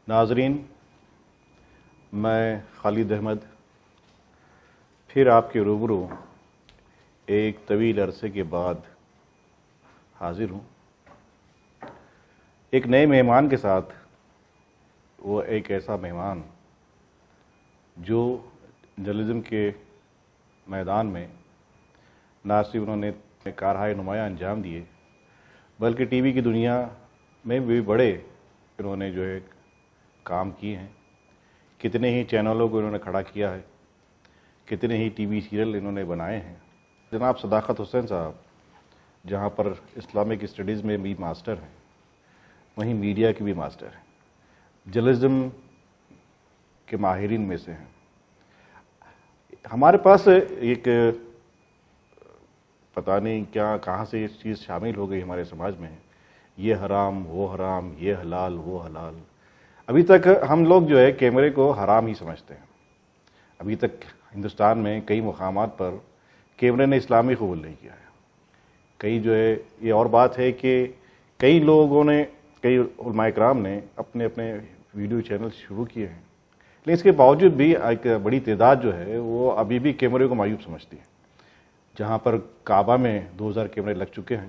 ناظرین، میں خالد احمد پھر آپ کے روبرو ایک طویل عرصے کے بعد حاضر ہوں، ایک نئے مہمان کے ساتھ۔ وہ ایک ایسا مہمان جو جرنلزم کے میدان میں نہ صرف انہوں نے کارہائے نمایاں انجام دیے، بلکہ ٹی وی کی دنیا میں بھی بڑے انہوں نے جو ہے کام کیے ہیں۔ کتنے ہی چینلوں کو انہوں نے کھڑا کیا ہے، کتنے ہی ٹی وی سیریل انہوں نے بنائے ہیں۔ جناب صداقت حسین صاحب جہاں پر اسلامک اسٹڈیز میں بھی ماسٹر ہیں، وہیں میڈیا کے بھی ماسٹر ہیں، جرنلزم کے ماہرین میں سے ہیں۔ ہمارے پاس ایک پتہ نہیں کیا کہاں سے یہ چیز شامل ہو گئی ہمارے سماج میں، یہ حرام وہ حرام، یہ حلال وہ حلال۔ ابھی تک ہم لوگ جو ہے کیمرے کو حرام ہی سمجھتے ہیں۔ ابھی تک ہندوستان میں کئی مقامات پر کیمرے نے اسلامی قبول نہیں کیا ہے۔ کئی جو ہے یہ اور بات ہے کہ کئی لوگوں نے، کئی علماء کرام نے اپنے اپنے ویڈیو چینل شروع کیے ہیں، لیکن اس کے باوجود بھی ایک بڑی تعداد جو ہے وہ ابھی بھی کیمرے کو معیوب سمجھتی ہے۔ جہاں پر کعبہ میں 2000 کیمرے لگ چکے ہیں۔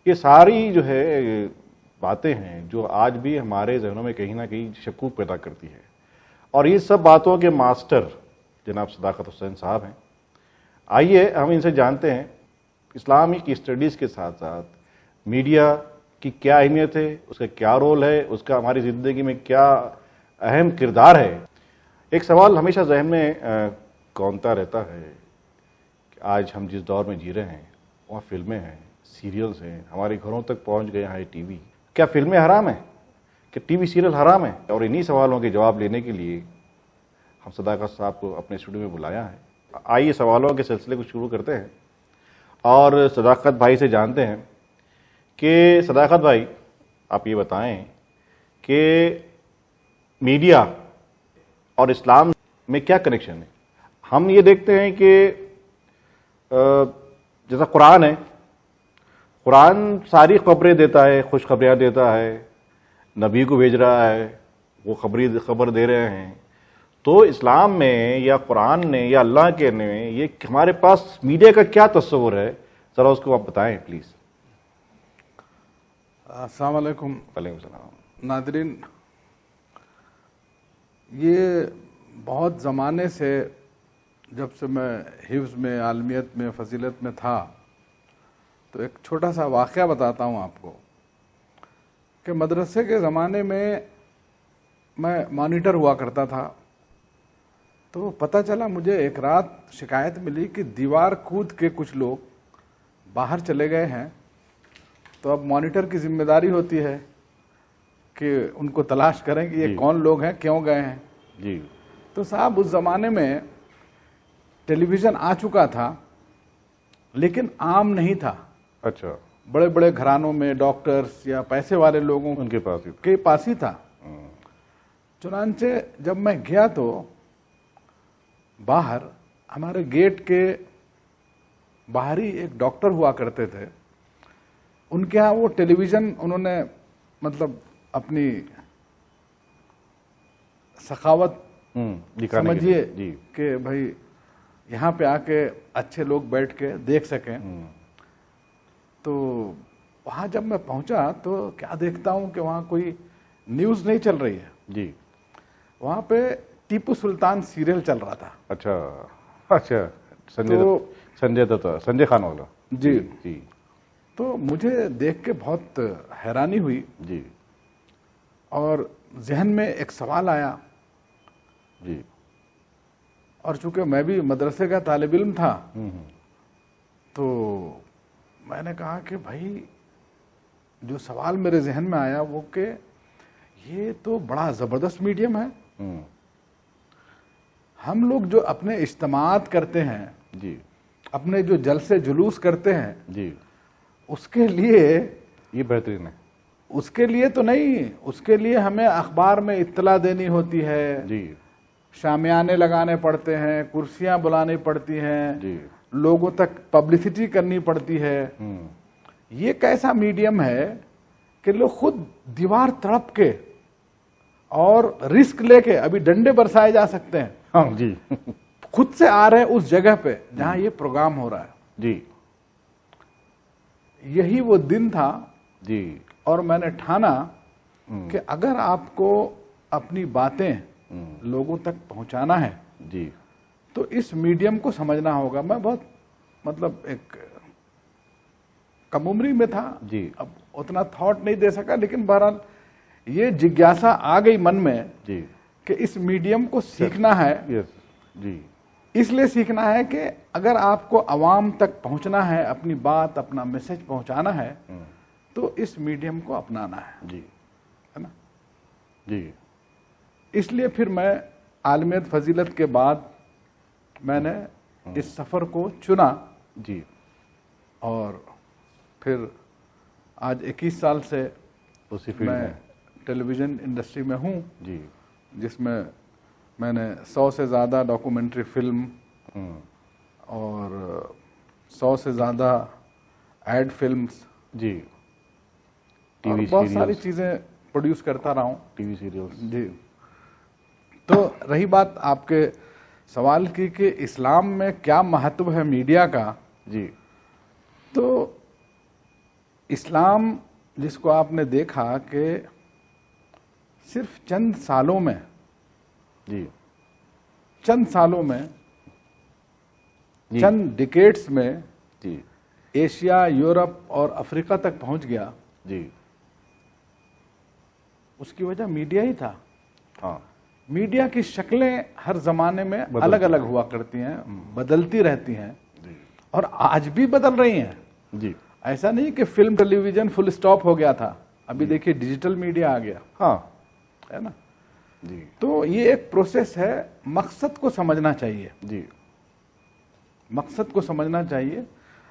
یہ ساری جو ہے باتیں ہیں جو آج بھی ہمارے ذہنوں میں کہیں نہ کہیں شکوک پیدا کرتی ہے، اور یہ سب باتوں کے ماسٹر جناب صداقت حسین صاحب ہیں۔ آئیے ہم ان سے جانتے ہیں اسلامک اسٹڈیز کے ساتھ ساتھ میڈیا کی کیا اہمیت ہے، اس کا کیا رول ہے، اس کا ہماری زندگی میں کیا اہم کردار ہے۔ ایک سوال ہمیشہ ذہن میں کونتا رہتا ہے کہ آج ہم جس دور میں جی رہے ہیں وہاں فلمیں ہیں، سیریلز ہیں، ہمارے گھروں تک پہنچ گئے ہیں ٹی وی۔ کیا فلمیں حرام ہیں؟ کہ ٹی وی سیریل حرام ہیں؟ اور انہی سوالوں کے جواب لینے کے لیے ہم صداقت صاحب کو اپنے اسٹوڈیو میں بلایا ہے۔ آئیے سوالوں کے سلسلے کو شروع کرتے ہیں اور صداقت بھائی سے جانتے ہیں کہ صداقت بھائی آپ یہ بتائیں کہ میڈیا اور اسلام میں کیا کنیکشن ہے؟ ہم یہ دیکھتے ہیں کہ جیسا قرآن ہے، قرآن ساری خبریں دیتا ہے، خوشخبریاں دیتا ہے، نبی کو بھیج رہا ہے، وہ خبر دے رہے ہیں۔ تو اسلام میں یا قرآن نے یا اللہ کے نے یہ ہمارے پاس میڈیا کا کیا تصور ہے، ذرا اس کو آپ بتائیں پلیز۔ السلام علیکم۔ وعلیکم السلام۔ ناظرین، یہ بہت زمانے سے، جب سے میں حفظ میں، عالمیت میں، فضیلت میں تھا، تو ایک چھوٹا سا واقعہ بتاتا ہوں آپ کو کہ مدرسے کے زمانے میں مانیٹر ہوا کرتا تھا۔ تو پتہ چلا مجھے ایک رات شکایت ملی کہ دیوار کود کے کچھ لوگ باہر چلے گئے ہیں۔ تو اب مانیٹر کی ذمہ داری ہوتی ہے کہ ان کو تلاش کریں کہ یہ کون لوگ ہیں، کیوں گئے ہیں۔ جی۔ تو صاحب اس زمانے میں ٹیلی ویژن آ چکا تھا لیکن عام نہیں تھا۔ اچھا۔ بڑے بڑے گھرانوں میں ڈاکٹرز یا پیسے والے لوگوں ان کے پاس ہی تھا۔ چنانچہ جب میں گیا تو باہر ہمارے گیٹ کے باہر ہی ایک ڈاکٹر ہوا کرتے تھے۔ ان کے ہاں وہ ٹیلی ویژن انہوں نے مطلب اپنی سخاوت سمجھیے کہ بھائی یہاں پہ آ کے اچھے لوگ بیٹھ کے دیکھ سکیں۔ تو وہاں جب میں پہنچا تو کیا دیکھتا ہوں کہ وہاں کوئی نیوز نہیں چل رہی ہے۔ جی۔ وہاں پہ ٹیپو سلطان سیریل چل رہا تھا۔ اچھا اچھا، سنجے خان والا۔ جی جی۔ تو مجھے دیکھ کے بہت حیرانی ہوئی۔ جی۔ اور ذہن میں ایک سوال آیا۔ جی۔ اور چونکہ میں بھی مدرسے کا طالب علم تھا تو میں نے کہا کہ بھائی جو سوال میرے ذہن میں آیا وہ کہ یہ تو بڑا زبردست میڈیم ہے۔ ہم لوگ جو اپنے اجتماعات کرتے ہیں، جی، اپنے جو جلسے جلوس کرتے ہیں، جی، اس کے لیے یہ بہترین ہے۔ اس کے لیے تو نہیں، اس کے لیے ہمیں اخبار میں اطلاع دینی ہوتی ہے، جی، شامیانے لگانے پڑتے ہیں، کرسیاں بلانی پڑتی ہیں، جی، لوگوں تک پبلسٹی کرنی پڑتی ہے۔ یہ کیسا میڈیم ہے کہ لوگ خود دیوار تڑپ کے اور رسک لے کے ابھی ڈنڈے برسائے جا سکتے ہیں. ہاں جی. خود سے آ رہے ہیں اس جگہ پہ جہاں یہ پروگرام ہو رہا ہے. جی. یہی وہ دن تھا. جی. اور میں نے ٹھانا کہ اگر آپ کو اپنی باتیں لوگوں تک پہنچانا ہے جی تو اس میڈیم کو سمجھنا ہوگا. میں بہت مطلب ایک کم عمری میں تھا, جی. اب اتنا تھاٹ نہیں دے سکا, لیکن بہرحال یہ جگیاسا آ گئی من میں جی کہ اس میڈیم کو سیکھنا ہے. یس. جی. اس لیے سیکھنا ہے کہ اگر آپ کو عوام تک پہنچنا ہے, اپنی بات اپنا میسج پہنچانا ہے تو اس میڈیم کو اپنانا ہے. جی. ہے نا. جی. اس لیے پھر میں عالمیت فضیلت کے بعد میں نے اس سفر کو چنا. جی. اور پھر آج 21 سال سے اسی فیلڈ میں میں. ٹیلی ویژن انڈسٹری میں ہوں, جی. جس میں میں نے 100 سے زیادہ ڈاکومنٹری فلم اور 100 سے زیادہ ایڈ فلمز, جی. ٹی اور وی بہت ساری سیریلز. چیزیں پروڈیوس کرتا رہا ہوں. T V serials. جی. تو رہی بات آپ کے سوال کی کہ اسلام میں کیا مہتو ہے میڈیا کا, جی. تو اسلام جس کو آپ نے دیکھا کہ صرف چند سالوں میں جی. چند ڈیکیڈز میں جی. ایشیا, یورپ اور افریقہ تک پہنچ گیا, جی. اس کی وجہ میڈیا ہی تھا. ہاں. میڈیا کی شکلیں ہر زمانے میں الگ الگ ہوا کرتی ہیں, بدلتی رہتی ہیں, اور آج بھی بدل رہی ہیں. جی. ایسا نہیں کہ فلم ٹیلی ویژن فل سٹاپ ہو گیا تھا, ابھی دیکھیے ڈیجیٹل میڈیا آ گیا. ہاں. ہے نا. جی. تو یہ ایک پروسیس ہے, مقصد کو سمجھنا چاہیے. جی. مقصد کو سمجھنا چاہیے.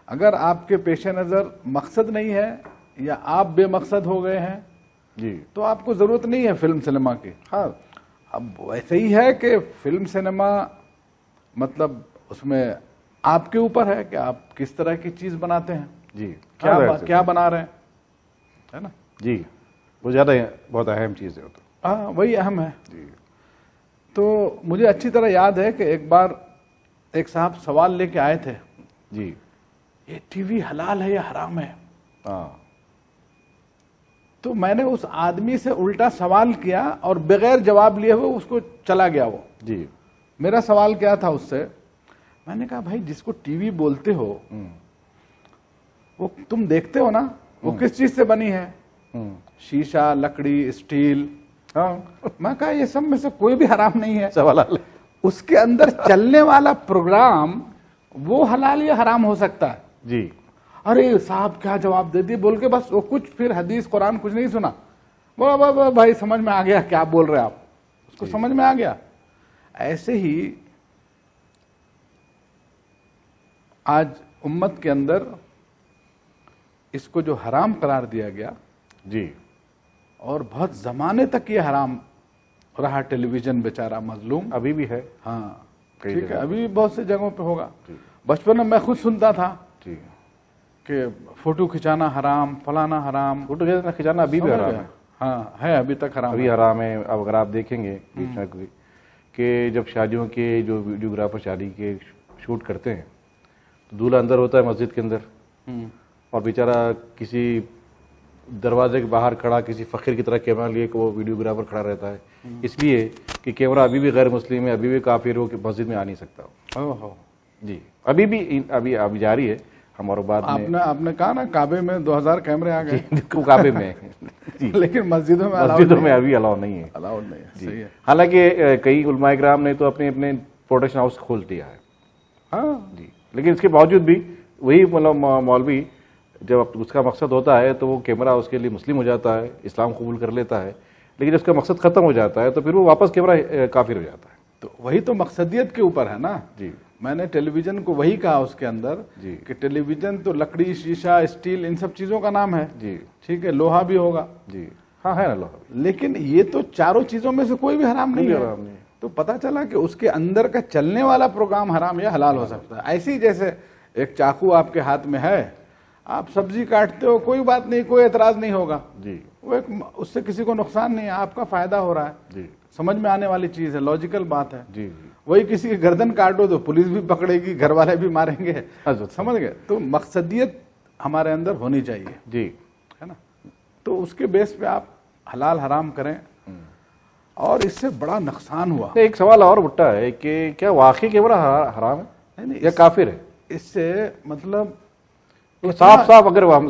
اگر آپ کے پیش نظر مقصد نہیں ہے یا آپ بے مقصد ہو گئے ہیں جی. تو آپ کو ضرورت نہیں ہے فلم سنیما کی. ہاں. اب ویسے ہی ہے کہ فلم سنیما مطلب اس میں آپ کے اوپر ہے کہ آپ کس طرح کی چیز بناتے ہیں. جی. کیا بنا رہے ہیں, ہے نا. جی. وہ زیادہ بہت اہم چیز ہے. ہاں, وہی اہم ہے. جی. تو مجھے اچھی طرح یاد ہے کہ ایک بار ایک صاحب سوال لے کے آئے تھے, جی. یہ ٹی وی حلال ہے یا حرام ہے. ہاں. تو میں نے اس آدمی سے الٹا سوال کیا اور بغیر جواب لیے ہوئے اس کو چلا گیا وہ. جی. میرا سوال کیا تھا اس سے, میں نے کہا بھائی جس کو ٹی وی بولتے ہو وہ تم دیکھتے ہو نا, وہ کس چیز سے بنی ہے. شیشہ, لکڑی, اسٹیل. ہاں. میں کہا یہ سب میں سے کوئی بھی حرام نہیں ہے. سوال حل. اس کے اندر چلنے والا پروگرام وہ حلال یا حرام ہو سکتا ہے. جی. ارے صاحب کیا جواب دے دی بول کے, بس وہ کچھ پھر حدیث قرآن کچھ نہیں سنا. بولا بھائی سمجھ میں آ گیا کیا بول رہے آپ, اس کو سمجھ میں آ گیا. ایسے ہی آج امت کے اندر اس کو جو حرام قرار دیا گیا, جی. اور بہت زمانے تک یہ حرام رہا. ٹیلی ویژن بیچارہ مظلوم ابھی بھی ہے. ہاں کئی ٹھیک ہے, جگہ. ابھی بہت سے جگہوں پہ ہوگا. جی. بچپن میں خود سنتا تھا جی. کہ فوٹو کھچانا حرام, فلانا حرام. فوٹو کھینچانا ابھی بھی حرام ہے. ہاں ہے, ابھی تک حرام ابھی حرام ہے. اب اگر آپ دیکھیں گے بیچ میں کہ جب شادیوں کے جو ویڈیوگرافر شادی کے شوٹ کرتے ہیں تو دولہا اندر ہوتا ہے مسجد کے اندر, اور بیچارہ کسی دروازے کے باہر کھڑا کسی فقیر کی طرح کیمرہ لیے کہ وہ ویڈیوگرافر کھڑا رہتا ہے, اس لیے کہ کیمرہ ابھی بھی غیر مسلم ہے, ابھی بھی کافر ہو کہ مسجد میں آ نہیں سکتا ہو. جی. ابھی بھی ابھی جاری ہے. ہمارے بعد میں آپ نے کہا نا کعبے میں 2000 کیمرے آ گئے. کعبے میں لیکن مسجدوں میں ابھی الاؤ نہیں ہے. الاؤڈ نہیں ہے. صحیح ہے. حالانکہ کئی علماء کرام نے تو اپنے پروڈکشن ہاؤس کھول دیا ہے. ہاں جی. لیکن اس کے باوجود بھی وہی مولوی جب اس کا مقصد ہوتا ہے تو وہ کیمرہ اس کے لیے مسلم ہو جاتا ہے, اسلام قبول کر لیتا ہے, لیکن جب اس کا مقصد ختم ہو جاتا ہے تو پھر وہ واپس کیمرہ کافر ہو جاتا ہے. تو وہی تو مقصدیت کے اوپر ہے نا. جی. میں نے ٹیلی ویژن کو وہی کہا اس کے اندر جی. کہ ٹیلی ویژن تو لکڑی, شیشہ, اسٹیل ان سب چیزوں کا نام ہے. جی. ٹھیک ہے, لوہا بھی ہوگا. جی. ہاں ہے نا لوہا. لیکن یہ تو چاروں چیزوں میں سے کوئی بھی حرام نہیں ہے. تو پتا چلا کہ اس کے اندر کا چلنے والا پروگرام حرام یا حلال ہو سکتا ہے. ایسے ہی جیسے ایک چاقو آپ کے ہاتھ میں ہے, آپ سبزی کاٹتے ہو, کوئی بات نہیں, کوئی اعتراض نہیں ہوگا. جی. وہ ایک اس سے کسی کو نقصان نہیں ہے, آپ کا فائدہ ہو رہا ہے, جی سمجھ میں آنے والی چیز ہے, لاجیکل بات ہے. جی جی وہی کسی کی گردن کاٹو تو پولیس بھی پکڑے گی, گھر والے بھی ماریں گے, سمجھ گئے. تو مقصدیت ہمارے اندر ہونی چاہیے, جی ہے نا. تو اس کے بیس پہ آپ حلال حرام کریں, اور اس سے بڑا نقصان ہوا. ایک سوال اور اٹھتا ہے کہ کیا واقعی کے بڑا حرام ہے یا کافر ہے؟ اس سے مطلب صاف صاف اگر ہم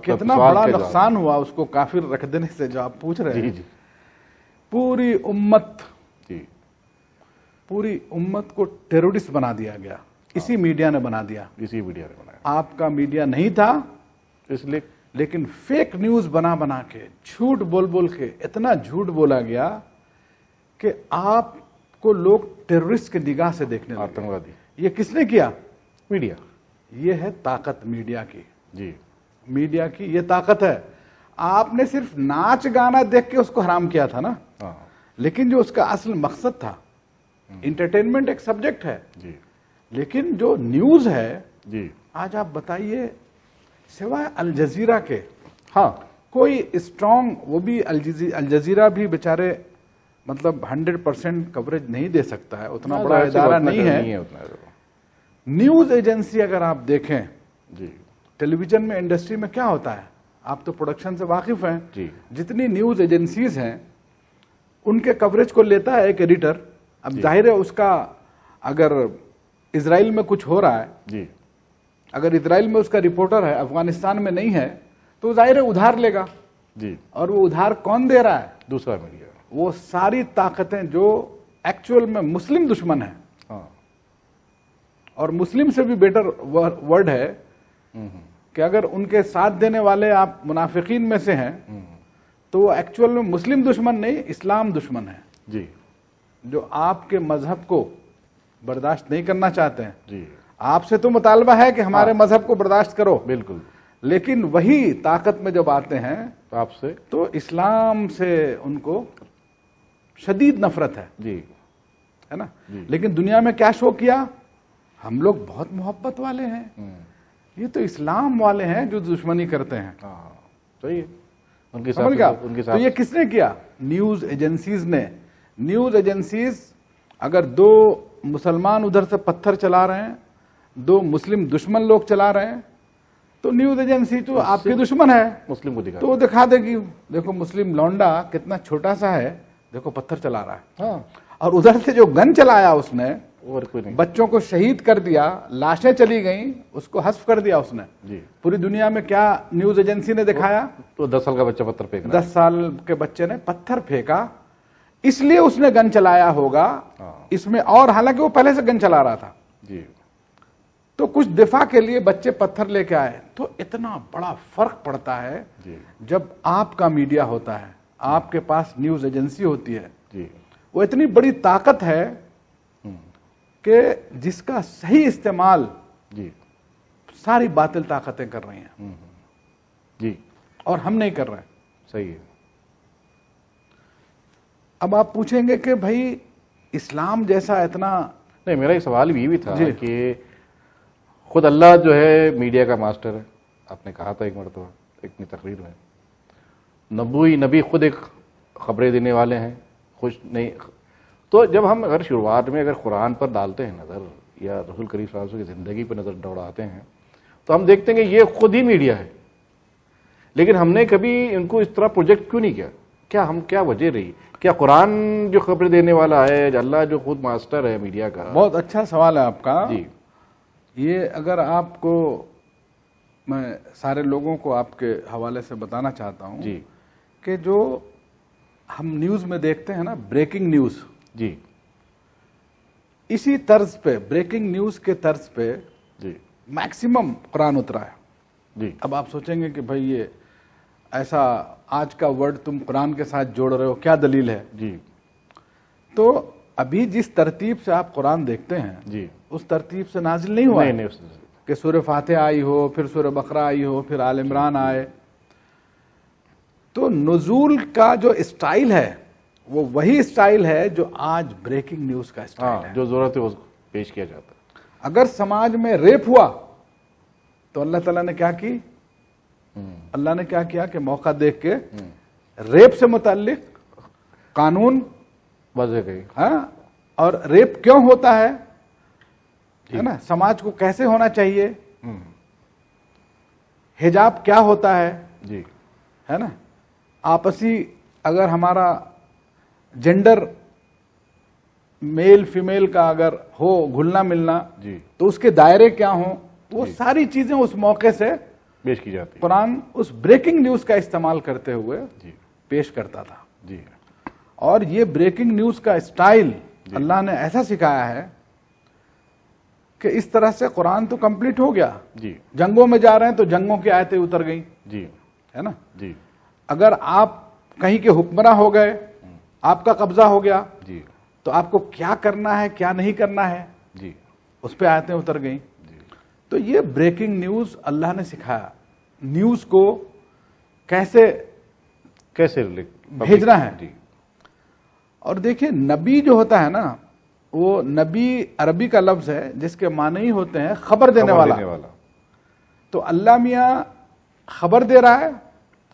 کتنا بڑا نقصان ہوا اس کو کافر رکھ دینے سے, جو آپ پوچھ رہے ہیں. جی پوری امت, جی پوری امت کو ٹیرورسٹ بنا دیا گیا, اسی میڈیا نے بنا دیا. اسی میڈیا نے بنایا, آپ کا میڈیا نہیں تھا اس لیے, لیکن فیک نیوز بنا بنا کے, جھوٹ بول بول کے اتنا جھوٹ بولا گیا کہ آپ کو لوگ ٹیررسٹ کی نگاہ سے دیکھنے لگے. آتنکوادی. یہ کس نے کیا؟ میڈیا. یہ ہے طاقت میڈیا کی. جی میڈیا کی یہ طاقت ہے. آپ نے صرف ناچ گانا دیکھ کے اس کو حرام کیا تھا نا, ہاں لیکن جو اس کا اصل مقصد تھا, انٹرٹینمنٹ ایک سبجیکٹ ہے, جی لیکن جو نیوز ہے, جی آج آپ بتائیے سوائے الجزیرہ کے ہاں کوئی اسٹرانگ, وہ بھی الجزیرہ بھی بیچارے مطلب 100% کوریج نہیں دے سکتا ہے, اتنا بڑا ادارہ نہیں ہے. نیوز ایجنسی اگر آپ دیکھیں, جی ٹیلی ویژن میں انڈسٹری میں کیا ہوتا ہے, آپ تو پروڈکشن سے واقف ہیں. جی جتنی نیوز ایجنسیز ہیں ان کے کوریج کو لیتا ہے ایک ایڈیٹر. اب ظاہر ہے اس کا, اگر اسرائیل میں کچھ ہو رہا ہے, جی اگر اسرائیل میں اس کا رپورٹر ہے, افغانستان میں نہیں ہے, تو ظاہر ہے ادھار لے گا. جی اور وہ ادھار کون دے رہا ہے؟ دوسرا میڈیا. وہ ساری طاقتیں جو ایکچوئل میں مسلم دشمن ہیں, ہاں اور مسلم سے بھی بیٹر ورڈ ہے کہ اگر ان کے ساتھ دینے والے آپ منافقین میں سے ہیں تو وہ ایکچوئل میں مسلم دشمن نہیں, اسلام دشمن ہے. جی جو آپ کے مذہب کو برداشت نہیں کرنا چاہتے ہیں. جی آپ سے تو مطالبہ ہے کہ ہمارے مذہب کو برداشت کرو, بالکل, لیکن وہی طاقت میں جب آتے ہیں تو آپ سے, تو اسلام سے ان کو شدید نفرت ہے, جی ہے نا. لیکن دنیا میں کیا شو کیا, ہم لوگ بہت محبت والے ہیں, یہ تو اسلام والے ہیں جو دشمنی کرتے ہیں. ہاں صحیح ہے. ان کے سمجھ گیا. ان کے تو یہ کس نے کیا؟ نیوز ایجنسیز نے. نیوز ایجنسیز اگر دو مسلمان ادھر سے پتھر چلا رہے ہیں, دو مسلم دشمن لوگ چلا رہے ہیں, تو نیوز ایجنسی تو آپ کے دشمن ہے, مسلم کو دکھا, تو وہ دکھا دے گی, دیکھو مسلم لونڈا کتنا چھوٹا سا ہے, دیکھو پتھر چلا رہا ہے. ہاں, اور ادھر سے جو گن چلایا اس نے, اور کوئی نہیں. بچوں کو شہید کر دیا, لاشیں چلی گئیں, اس کو حذف کر دیا اس نے. جی پوری دنیا میں کیا نیوز ایجنسی نے دکھایا؟ تو 10 سال کا بچہ پتھر پھینک رہا ہے. 10 سال کے بچے نے پتھر پھینکا, اس لیے اس نے گن چلایا ہوگا اس میں, اور حالانکہ وہ پہلے سے گن چلا رہا تھا. جی تو کچھ دفاع کے لیے بچے پتھر لے کے آئے. تو اتنا بڑا فرق پڑتا ہے جی جب آپ کا میڈیا ہوتا ہے, آپ کے پاس نیوز ایجنسی ہوتی ہے. جی وہ اتنی بڑی طاقت ہے کہ جس کا صحیح استعمال جی ساری باطل طاقتیں کر رہی ہیں, جی اور ہم نہیں کر رہے. صحیح ہے. اب آپ پوچھیں گے کہ بھائی اسلام جیسا اتنا, نہیں, میرا ایک سوال بھی تھا جی. کہ خود اللہ جو ہے میڈیا کا ماسٹر ہے, آپ نے کہا تھا ایک مرتبہ اپنی تقریر میں, نبی خود ایک خبریں دینے والے ہیں, خوش نہیں. تو جب ہم اگر شروعات میں اگر قرآن پر ڈالتے ہیں نظر, یا رسول کریم صلی اللہ علیہ وسلم کی زندگی پر نظر دوڑاتے ہیں, تو ہم دیکھتے ہیں کہ یہ خود ہی میڈیا ہے, لیکن ہم نے کبھی ان کو اس طرح پروجیکٹ کیوں نہیں کیا؟ کیا وجہ رہی؟ کیا قرآن جو خبریں دینے والا ہے, اللہ جو خود ماسٹر ہے میڈیا کا؟ بہت اچھا سوال ہے آپ کا. جی. یہ اگر آپ کو, میں سارے لوگوں کو آپ کے حوالے سے بتانا چاہتا ہوں جی کہ جو ہم نیوز میں دیکھتے ہیں نا, بریکنگ نیوز, جی اسی طرز پہ, بریکنگ نیوز کے طرز پہ جی میکسیمم قرآن اترا ہے. جی اب آپ سوچیں گے کہ بھئی یہ ایسا آج کا ورڈ تم قرآن کے ساتھ جوڑ رہے ہو, کیا دلیل ہے؟ جی تو ابھی جس ترتیب سے آپ قرآن دیکھتے ہیں جی اس ترتیب سے نازل نہیں ہوا ہے نہیں کہ سورہ فاتحہ آئی ہو, پھر سورہ بقرہ آئی ہو, پھر آل عمران آئے. تو نزول کا جو اسٹائل ہے وہ وہی اسٹائل ہے جو آج بریکنگ نیوز کا اسٹائل ہے. جو ضرورت ہے وہ پیش کیا جاتا ہے. اگر سماج میں ریپ ہوا تو اللہ تعالیٰ نے کیا کی؟ اللہ نے کیا کیا کہ موقع دیکھ کے ریپ سے متعلق قانون واضح گئی. ہاں، اور ریپ کیوں ہوتا ہے نا، سماج کو کیسے ہونا چاہیے، حجاب کیا ہوتا ہے، جی ہے نا، آپسی اگر ہمارا جینڈر میل فیمیل کا اگر ہو گھلنا ملنا جی تو اس کے دائرے کیا ہوں، وہ ساری چیزیں اس موقع سے پیش کی جاتی ہے. قرآن اس بریکنگ نیوز کا استعمال کرتے ہوئے جی پیش کرتا تھا. جی اور یہ بریکنگ نیوز کا اسٹائل اللہ نے ایسا سکھایا ہے کہ اس طرح سے قرآن تو کمپلیٹ ہو گیا. جی جنگوں میں جا رہے ہیں تو جنگوں کی آیتیں اتر گئیں، جی ہے نا. جی اگر آپ کہیں کے حکمراں ہو گئے، آپ کا قبضہ ہو گیا، جی تو آپ کو کیا کرنا ہے کیا نہیں کرنا ہے، جی اس پہ آیتیں اتر گئیں. تو یہ بریکنگ نیوز اللہ نے سکھایا، نیوز کو کیسے کیسے بھیجنا ہے. جی اور دیکھیں نبی جو ہوتا ہے نا، وہ نبی عربی کا لفظ ہے جس کے معنی ہی ہوتے ہیں خبر دینے والا. تو اللہ میاں خبر دے رہا ہے،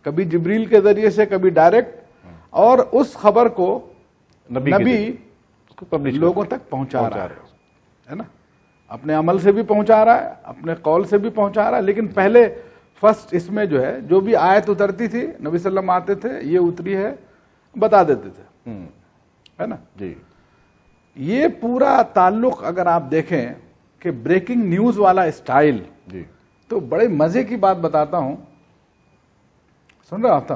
کبھی جبریل کے ذریعے سے، کبھی ڈائریکٹ، اور اس خبر کو نبی لوگوں تک پہنچا رہا ہے نا. اپنے عمل سے بھی پہنچا رہا ہے، اپنے قول سے بھی پہنچا رہا ہے. لیکن پہلے فرسٹ اس میں جو ہے جو بھی آیت اترتی تھی، نبی صلی اللہ علیہ وسلم آتے تھے، یہ اتری ہے بتا دیتے تھے، ہے نا. جی یہ پورا تعلق اگر آپ دیکھیں کہ بریکنگ نیوز والا اسٹائل، جی تو بڑے مزے کی بات بتاتا ہوں، سن رہے آپ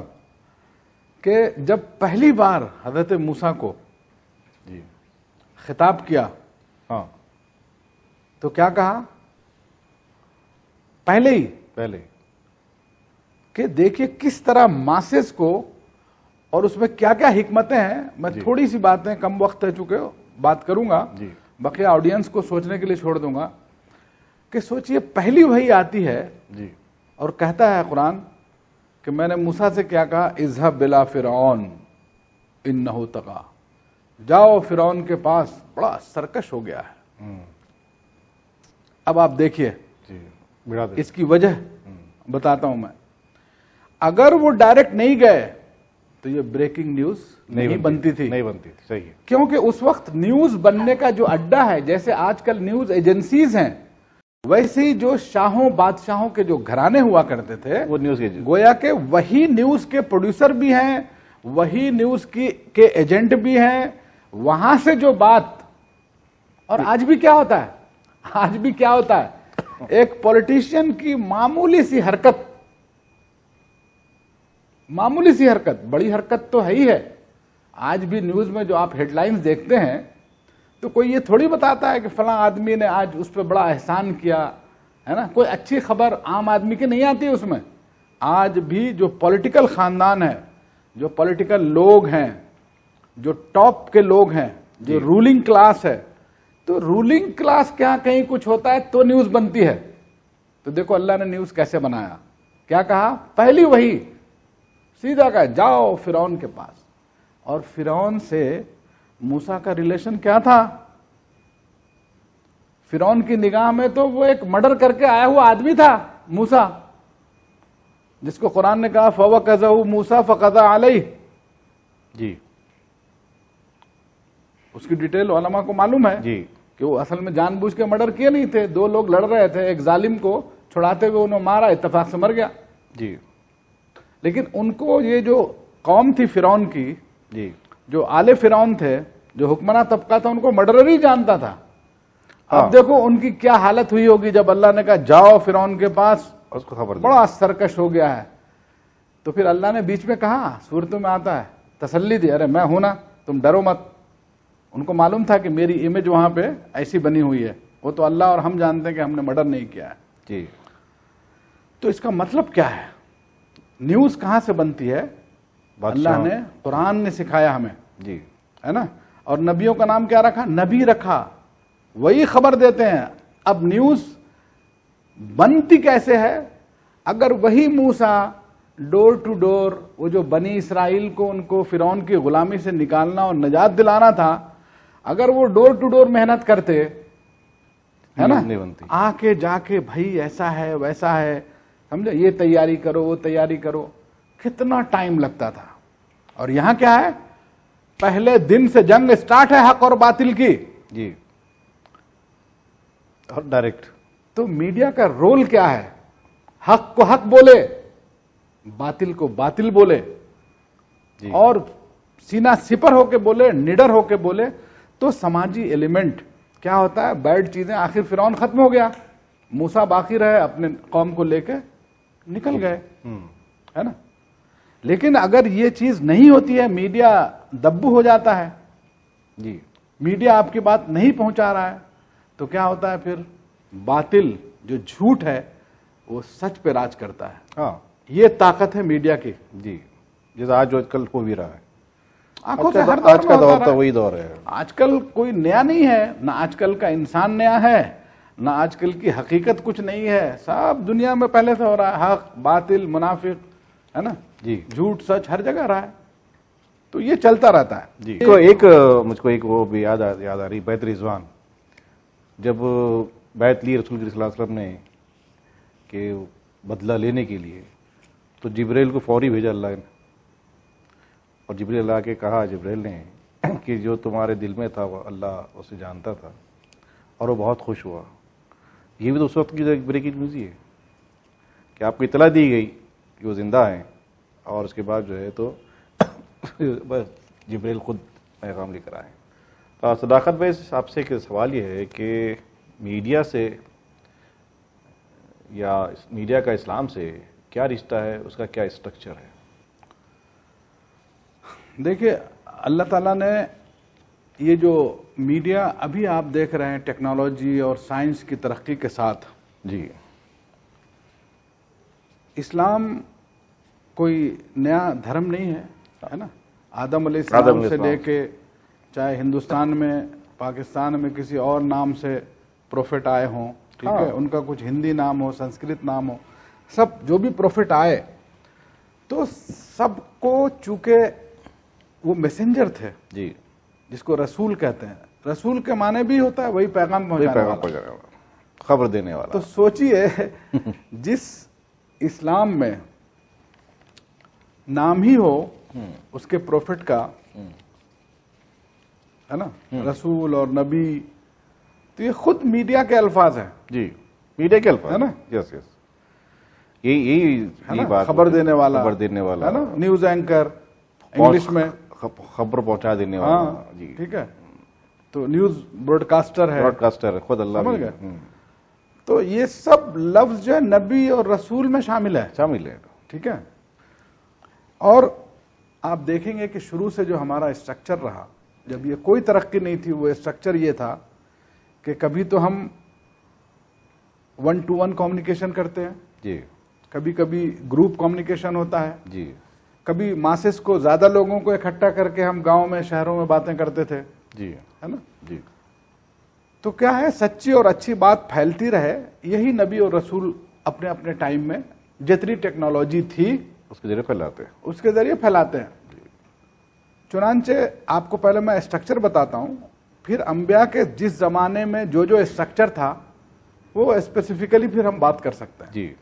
کہ جب پہلی بار حضرت موسیٰ کو جی خطاب کیا ہاں تو کیا کہا پہلے کہ دیکھیے کس طرح ماسز کو، اور اس میں کیا کیا حکمتیں ہیں. میں تھوڑی سی باتیں، کم وقت ہے چکے بات کروں گا، بقیہ آڈینس کو سوچنے کے لیے چھوڑ دوں گا. کہ سوچئے پہلی وحی آتی ہے جی اور کہتا ہے قرآن کہ میں نے موسیٰ سے کیا کہا، اذهب الى فرعون انه طغى، جاؤ فرعون کے پاس، بڑا سرکش ہو گیا ہے. اب آپ دیکھیے اس کی وجہ بتاتا ہوں میں. اگر وہ ڈائریکٹ نہیں گئے تو یہ بریکنگ نیوز نہیں بنتی تھی. صحیح ہے. کیونکہ اس وقت نیوز بننے کا جو اڈا ہے، جیسے آج کل نیوز ایجنسیز ہیں، ویسے ہی جو شاہوں بادشاہوں کے جو گھرانے ہوا کرتے تھے، وہ نیوز گویا کہ وہی نیوز کے پروڈیوسر بھی ہیں، وہی نیوز کے ایجنٹ بھی ہیں. وہاں سے جو بات، اور آج بھی کیا ہوتا ہے، ایک پولیٹیشین کی معمولی سی حرکت، بڑی حرکت تو ہے ہی ہے. آج بھی نیوز میں جو آپ ہیڈ لائنز دیکھتے ہیں تو کوئی یہ تھوڑی بتاتا ہے کہ فلاں آدمی نے آج اس پہ بڑا احسان کیا، ہے نا. کوئی اچھی خبر عام آدمی کی نہیں آتی اس میں. آج بھی جو پولیٹیکل خاندان ہے، جو پولیٹیکل لوگ ہیں، جو ٹاپ کے لوگ ہیں، جو رولنگ کلاس ہے، تو رولنگ کلاس کیا کہیں کچھ ہوتا ہے تو نیوز بنتی ہے. تو دیکھو اللہ نے نیوز کیسے بنایا. کیا کہا، پہلی وہی سیدھا کہا جاؤ فرعون کے پاس. اور فرعون سے موسیٰ کا ریلیشن کیا تھا؟ فرعون کی نگاہ میں تو وہ ایک مرڈر کر کے آیا ہوا آدمی تھا موسیٰ، جس کو قرآن نے کہا فَوَكَزَهُ مُوسَىٰ فَقَضَىٰ عَلَيْهِ. جی اس کی ڈیٹیل علماء کو معلوم ہے جی کہ وہ اصل میں جان بوجھ کے مرڈر کیے نہیں تھے. دو لوگ لڑ رہے تھے، ایک ظالم کو چھڑاتے ہوئے انہوں مارا، اتفاق سے مر گیا. جی لیکن ان کو یہ جو قوم تھی فرعون کی، جی جو آل فرعون تھے، جو حکمراں طبقہ تھا، ان کو مرڈرر ہی جانتا تھا. اب دیکھو ان کی کیا حالت ہوئی ہوگی جب اللہ نے کہا جاؤ فرعون کے پاس، اس کو خبر بڑا سرکش ہو گیا ہے. تو پھر اللہ نے بیچ میں کہا، صورتوں میں آتا ہے، تسلی دی، ارے میں ہوں نا، تم ڈرو مت. ان کو معلوم تھا کہ میری امیج وہاں پہ ایسی بنی ہوئی ہے. وہ تو اللہ اور ہم جانتے ہیں کہ ہم نے مرڈر نہیں کیا ہے. جی تو اس کا مطلب کیا ہے؟ نیوز کہاں سے بنتی ہے؟ اللہ نے، قرآن نے سکھایا ہمیں، جی ہے نا. اور نبیوں کا نام کیا رکھا؟ نبی رکھا. وہی خبر دیتے ہیں. اب نیوز بنتی کیسے ہے؟ اگر وہی موسیٰ ڈور ٹو ڈور، وہ جو بنی اسرائیل کو، ان کو فرعون کی غلامی سے نکالنا اور نجات دلانا تھا، اگر وہ ڈور ٹو ڈور محنت کرتے، ہے نا، آ کے جا کے بھائی ایسا ہے ویسا ہے سمجھے, یہ تیاری کرو وہ تیاری کرو, کتنا ٹائم لگتا تھا. اور یہاں کیا ہے, پہلے دن سے جنگ سٹارٹ ہے حق اور باطل کی جی, اور ڈائریکٹ. تو میڈیا کا رول کیا ہے, حق کو حق بولے, باطل کو باطل بولے, اور سینہ سپر ہو کے بولے, نڈر ہو کے بولے. تو سماجی ایلیمنٹ کیا ہوتا ہے, بیڈ چیزیں. آخر فرعون ختم ہو گیا, موسیٰ باقی رہے, اپنے قوم کو لے کے نکل گئے, ہے نا. لیکن اگر یہ چیز نہیں ہوتی ہے, میڈیا دبو ہو جاتا ہے, جی, میڈیا آپ کی بات نہیں پہنچا رہا ہے, تو کیا ہوتا ہے پھر, باطل جو جھوٹ ہے وہ سچ پہ راج کرتا ہے. ہاں, یہ طاقت ہے میڈیا کی. جی, جیسے آج جو کل ہو بھی رہا ہے, آنکھوں سے ہر آج کا دور تو وہی دور ہے. آج کل کوئی نیا نہیں ہے, نہ آج کل کا انسان نیا ہے, نہ آج کل کی حقیقت کچھ نہیں ہے. سب دنیا میں پہلے سے ہو رہا ہے, حق باطل منافق, ہے نا, جی, جھوٹ سچ ہر جگہ رہا ہے. تو یہ چلتا رہتا ہے. جی, مجھ کو ایک وہ بھی یاد آ رہی, بیعت رضوان. جب بیعت لی رسول صلی اللہ علیہ وسلم نے کہ بدلہ لینے کے لیے, تو جبریل کو فوری بھیجا اللہ نے, اور جبریل اللہ کے کہا جبریل نے کہ جو تمہارے دل میں تھا وہ اللہ اسے جانتا تھا, اور وہ بہت خوش ہوا. یہ بھی تو اس وقت کی بریکنگ نیوز ہی ہے کہ آپ کو اطلاع دی گئی کہ وہ زندہ ہیں, اور اس کے بعد جو ہے تو بس جبریل خود پیغام لے کر آئے. صداقت بھائی, آپ سے ایک سوال یہ ہے کہ میڈیا سے یا میڈیا کا اسلام سے کیا رشتہ ہے, اس کا کیا اسٹرکچر ہے؟ دیکھیے, اللہ تعالیٰ نے یہ جو میڈیا ابھی آپ دیکھ رہے ہیں ٹیکنالوجی اور سائنس کی ترقی کے ساتھ, جی, اسلام کوئی نیا دھرم نہیں ہے, ہے نا. آدم علیہ السلام سے لے کے چاہے ہندوستان میں پاکستان میں کسی اور نام سے پروفٹ آئے ہوں, ٹھیک ہے, ان کا کچھ ہندی نام ہو, سنسکرت نام ہو, سب جو بھی پروفٹ آئے تو سب کو چونکہ وہ میسنجر تھے, جی, جس کو رسول کہتے ہیں. رسول کے معنی بھی ہوتا ہے وہی پیغام پہنچانے والا, خبر دینے والا. تو سوچئے جس اسلام میں نام ہی ہو اس کے پروفٹ کا, ہے نا, رسول اور نبی, تو یہ خود میڈیا کے الفاظ ہیں. جی, میڈیا کے الفاظ ہے نا. یس یس, یہی بات, خبر دینے والا, خبر دینے والا, ہے نا, نیوز اینکر انگلش میں, خبر پہنچا دینے والا. جی, ٹھیک ہے, تو نیوز براڈ کاسٹر ہے, براڈ کاسٹر خود اللہ. سمجھ گئے. تو یہ سب لفظ جو ہے نبی اور رسول میں شامل ہے, ٹھیک ہے. اور آپ دیکھیں گے کہ شروع سے جو ہمارا اسٹرکچر رہا, جب یہ کوئی ترقی نہیں تھی, وہ اسٹرکچر یہ تھا کہ کبھی تو ہم 1-to-1 کمیونیکیشن کرتے ہیں, جی, کبھی کبھی گروپ کمیونیکیشن ہوتا ہے, جی, کبھی ماسز کو, زیادہ لوگوں کو اکٹھا کر کے ہم گاؤں میں شہروں میں باتیں کرتے تھے, جی, ہے نا. جی, تو کیا ہے, سچی اور اچھی بات پھیلتی رہے, یہی نبی اور رسول اپنے اپنے ٹائم میں جتنی ٹیکنالوجی تھی اس کے ذریعے پھیلاتے ہیں, اس کے ذریعے پھیلاتے ہیں. چنانچہ آپ کو پہلے میں اسٹرکچر بتاتا ہوں, پھر انبیاء کے جس زمانے میں جو اسٹرکچر تھا وہ اسپیسیفکلی پھر ہم بات کر سکتے ہیں. جی,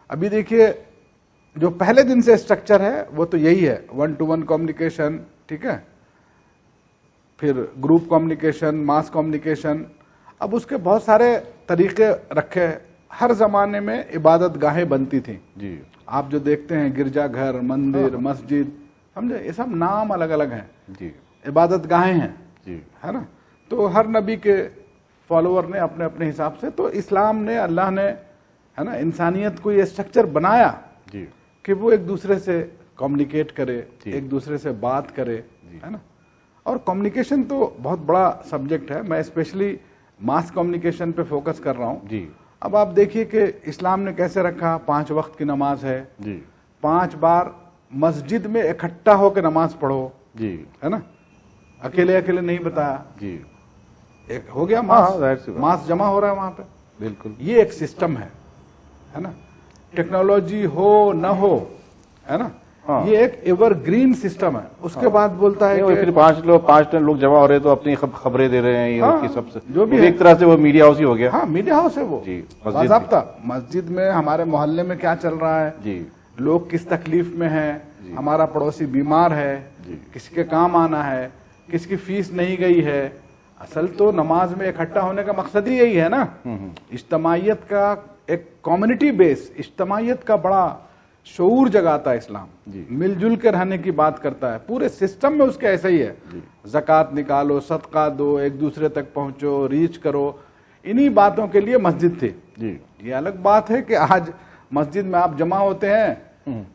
ابھی دیکھیے, جو پہلے دن سے اسٹرکچر ہے وہ تو یہی ہے, 1-to-1 کمیونیکیشن, ٹھیک ہے, پھر گروپ کمیونیکیشن, ماس کمیونیکیشن. اب اس کے بہت سارے طریقے رکھے. ہر زمانے میں عبادت گاہیں بنتی تھیں. جی, آپ جو دیکھتے ہیں گرجا گھر, مندر, مسجد, سمجھے, یہ سب نام الگ الگ ہیں, جی, عبادت گاہیں ہیں, جی, ہے نا. تو ہر نبی کے فالوور نے اپنے اپنے حساب سے, تو اسلام نے, اللہ نے, ہے نا, انسانیت کو یہ اسٹرکچر بنایا جی, کہ وہ ایک دوسرے سے کمیونیکیٹ کرے, جی, ایک دوسرے سے بات کرے, جی, ہے نا. اور کمیونیکیشن تو بہت بڑا سبجیکٹ ہے, میں اسپیشلی ماس کمیونیکیشن پہ فوکس کر رہا ہوں. جی, اب آپ دیکھیے کہ اسلام نے کیسے رکھا, 5 وقت کی نماز ہے, جی, 5 بار مسجد میں اکٹھا ہو کے نماز پڑھو, جی, ہے نا, اکیلے اکیلے نہیں بتایا, جی, ایک ہو گیا ظاہر سی بات. ماس جمع ہو رہا ہے وہاں پہ. بالکل, یہ ایک سسٹم ہے نا. ٹیکنالوجی ہو نہ ہو, ہے نا, یہ ایک ایور گرین سسٹم ہے. اس کے بعد بولتا ہے پھر 5 لوگ جمع ہو رہے تو اپنی خبریں دے رہے ہیں, یہ سب سے جو بھی ایک طرح سے وہ میڈیا ہاؤس ہی ہو گیا. ہاں میڈیا ہاؤس ہے وہ. باضابطہ مسجد میں ہمارے محلے میں کیا چل رہا ہے, جی لوگ کس تکلیف میں ہیں, ہمارا پڑوسی بیمار ہے, کس کے کام آنا ہے, کس کی فیس نہیں گئی ہے. اصل تو نماز میں اکٹھا ہونے کا مقصد ہی یہی ہے نا, اجتماعیت کا ایک کمیونٹی بیس, اجتماعیت کا بڑا شعور جگاتا ہے اسلام. مل جل کے رہنے کی بات کرتا ہے. پورے سسٹم میں اس کے ایسا ہی ہے. زکوٰۃ نکالو, صدقہ دو, ایک دوسرے تک پہنچو, ریچ کرو, انہی باتوں کے لیے مسجد تھی. یہ الگ بات ہے کہ آج مسجد میں آپ جمع ہوتے ہیں,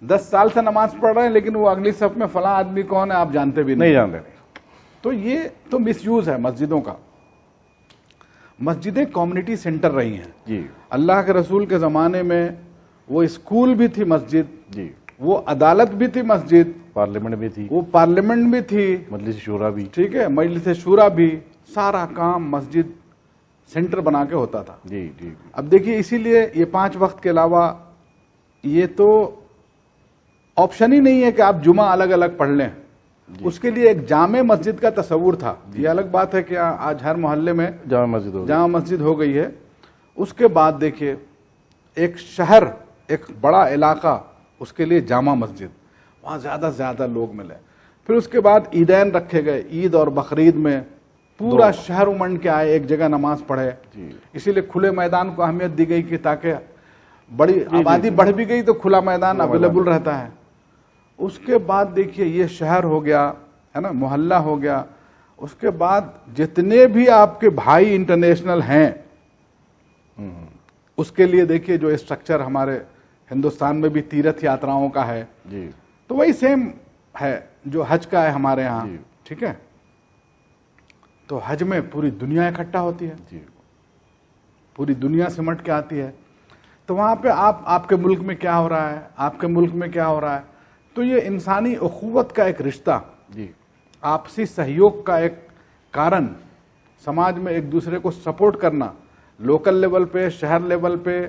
10 سال سے نماز پڑھ رہے ہیں, لیکن وہ اگلی صف میں فلاں آدمی کون ہے آپ جانتے بھی نہیں جانتے. تو یہ تو مس یوز ہے مسجدوں کا. مسجدیں کمیونٹی سینٹر رہی ہیں. اللہ کے رسول کے زمانے میں وہ اسکول بھی تھی مسجد, وہ عدالت بھی تھی مسجد, پارلیمنٹ بھی تھی, وہ پارلیمنٹ بھی تھی, مجلس شورا بھی, ٹھیک ہے, مجلس شورا بھی. سارا کام مسجد سینٹر بنا کے ہوتا تھا. اب دیکھیے اسی لیے یہ 5 وقت کے علاوہ یہ تو آپشن ہی نہیں ہے کہ آپ جمعہ الگ الگ پڑھ لیں. اس کے لیے ایک جامع مسجد کا تصور تھا. یہ الگ بات ہے کہ آج ہر محلے میں جامع مسجد ہو گئی ہے. اس کے بعد دیکھیے ایک شہر, ایک بڑا علاقہ, اس کے لیے جامع مسجد, وہاں زیادہ سے زیادہ لوگ ملے. پھر اس کے بعد عیدین رکھے گئے, عید اور بقرعید میں پورا شہر امنڈ کے آئے, ایک جگہ نماز پڑھے. اسی لیے کھلے میدان کو اہمیت دی گئی کہ تاکہ بڑی آبادی بڑھ بھی گئی تو کھلا میدان اویلیبل رہتا ہے. اس کے بعد دیکھیے یہ شہر ہو گیا ہے نا, محلہ ہو گیا. اس کے بعد جتنے بھی آپ کے بھائی انٹرنیشنل ہیں اس کے لیے دیکھیے جو اسٹرکچر ہمارے ہندوستان میں بھی تیرتھ یاتراؤں کا ہے, تو وہی سیم ہے جو حج کا ہے ہمارے یہاں. ٹھیک ہے, تو حج میں پوری دنیا اکٹھا ہوتی ہے, پوری دنیا سمٹ کے آتی ہے. تو وہاں پہ آپ کے ملک میں کیا ہو رہا ہے, آپ کے ملک میں کیا ہو رہا ہے. تو یہ انسانی اخوت کا ایک رشتہ, آپسی سہیوگ کا ایک کارن, سماج میں ایک دوسرے کو سپورٹ کرنا, لوکل لیول پہ, شہر لیول پہ,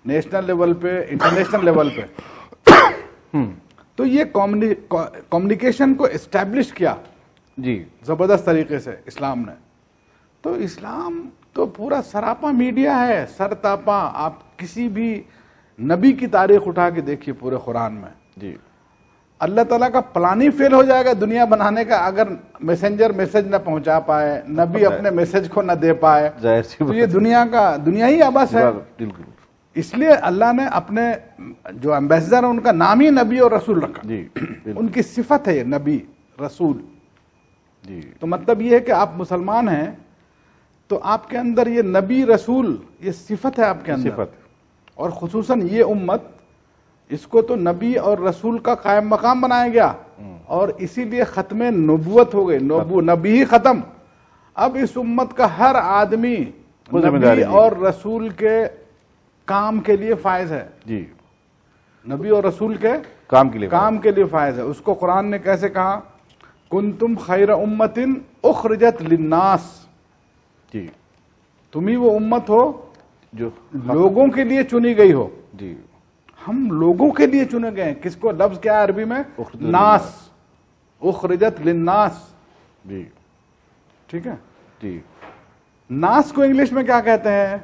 نیشنل لیول پہ, انٹرنیشنل لیول پہ. تو یہ کمیونیکیشن کو اسٹیبلش کیا زبردست طریقے سے اسلام نے. تو اسلام تو پورا سراپا میڈیا ہے, سر تاپا. آپ کسی بھی نبی کی تاریخ اٹھا کے دیکھیے پورے قرآن میں, اللہ تعالیٰ کا پلان ہی فیل ہو جائے گا دنیا بنانے کا اگر میسنجر میسج نہ پہنچا پائے, نبی اپنے میسج کو نہ دے پائے, تو یہ دنیا ہی عبث ہے. اس لیے اللہ نے اپنے جو ایمبیسڈر ہیں ان کا نام ہی نبی اور رسول رکھا. ان کی صفت ہے یہ نبی رسول. تو مطلب یہ ہے کہ آپ مسلمان ہیں تو آپ کے اندر یہ نبی رسول یہ صفت ہے آپ کے اندر. اور خصوصاً یہ امت, اس کو تو نبی اور رسول کا قائم مقام بنایا گیا, اور اسی لیے ختم نبوت ہو گئی. نبی ہی ختم. اب اس امت کا ہر آدمی نبی اور رسول کے کام کے لیے فائز ہے. نبی اور رسول کے کام کے لیے فائز ہے. اس کو قرآن نے کیسے کہا, کنتم خیر امت اخرجت للناس. تم ہی وہ امت ہو جو لوگوں کے لیے چنی گئی ہو. ہم لوگوں کے لیے چنے گئے. کس کو, لفظ کیا ہے عربی میں, ناس, اخرجت للناس. ٹھیک ہے, ناس کو انگلش میں کیا کہتے ہیں,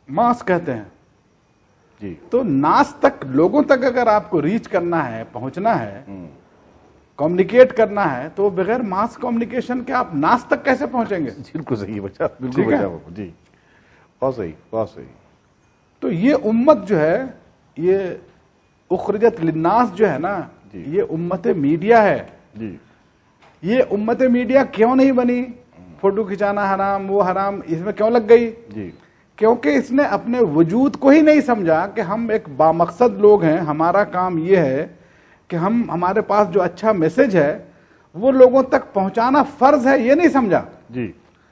ماس کہتے ہیں. تو ناس تک, لوگوں تک اگر آپ کو ریچ کرنا ہے, پہنچنا ہے, کمیونیکیٹ کرنا ہے, تو بغیر ماس کمیونیکیشن کے آپ ناس تک کیسے پہنچیں گے. بالکل صحیح بچا, بالکل بچا. بہت صحیح, بہت صحیح. تو یہ امت جو ہے, یہ اخرجت للناس جو ہے نا, یہ امت میڈیا ہے. یہ امت میڈیا کیوں نہیں بنی, فوٹو کھچانا حرام, وہ حرام, اس میں کیوں لگ گئی, کیونکہ اس نے اپنے وجود کو ہی نہیں سمجھا کہ ہم ایک بامقصد لوگ ہیں. ہمارا کام یہ ہے کہ ہمارے پاس جو اچھا میسج ہے وہ لوگوں تک پہنچانا فرض ہے, یہ نہیں سمجھا.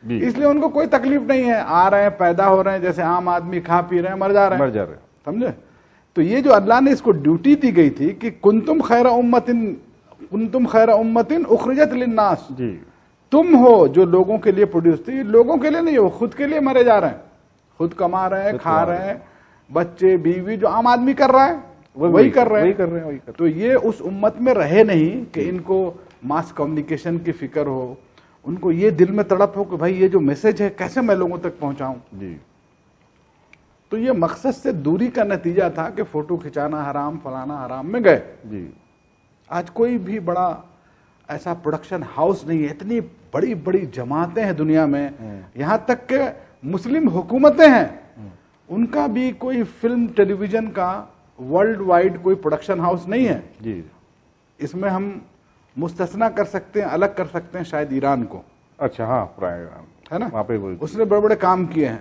اس لیے ان کو کوئی تکلیف نہیں ہے, آ رہے ہیں, پیدا ہو رہے ہیں, جیسے عام آدمی کھا پی رہے ہیں, مر جا رہے ہیں. سمجھے. تو یہ جو اللہ نے اس کو ڈیوٹی دی گئی تھی کہ کنتم خیر امت اخرجت للناس, تم ہو جو لوگوں کے لیے پروڈیوس تھی. لوگوں کے لیے نہیں ہو, خود کے لیے مرے جا رہے ہیں, خود کما رہے ہیں, کھا رہے ہیں, بچے بیوی جو عام آدمی کر رہا ہے وہی کر رہے وہی ہیں. کر تو یہ اس امت میں رہے نہیں کہ ان کو ماس کمیونیکیشن کی فکر ہو, ان کو یہ دل میں تڑپ ہو کہ بھائی یہ جو میسج ہے کیسے میں لوگوں تک پہنچاؤں. جی. تو یہ مقصد سے دوری کا نتیجہ تھا کہ فوٹو کھچانا حرام, فلانا حرام میں گئے. جی. آج کوئی بھی بڑا ایسا پروڈکشن ہاؤس نہیں ہے, اتنی بڑی بڑی جماعتیں ہیں دنیا میں, یہاں تک کہ مسلم حکومتیں ہیں, ان کا بھی کوئی فلم ٹیلی ویژن کا ورلڈ وائڈ کوئی پروڈکشن ہاؤس نہیں ہے. جی. اس میں ہم مستثنا کر سکتے ہیں, الگ کر سکتے ہیں شاید ایران کو. اچھا, ہاں, ہے نا, وہاں پہ اس نے بڑے بڑے کام کیے ہیں.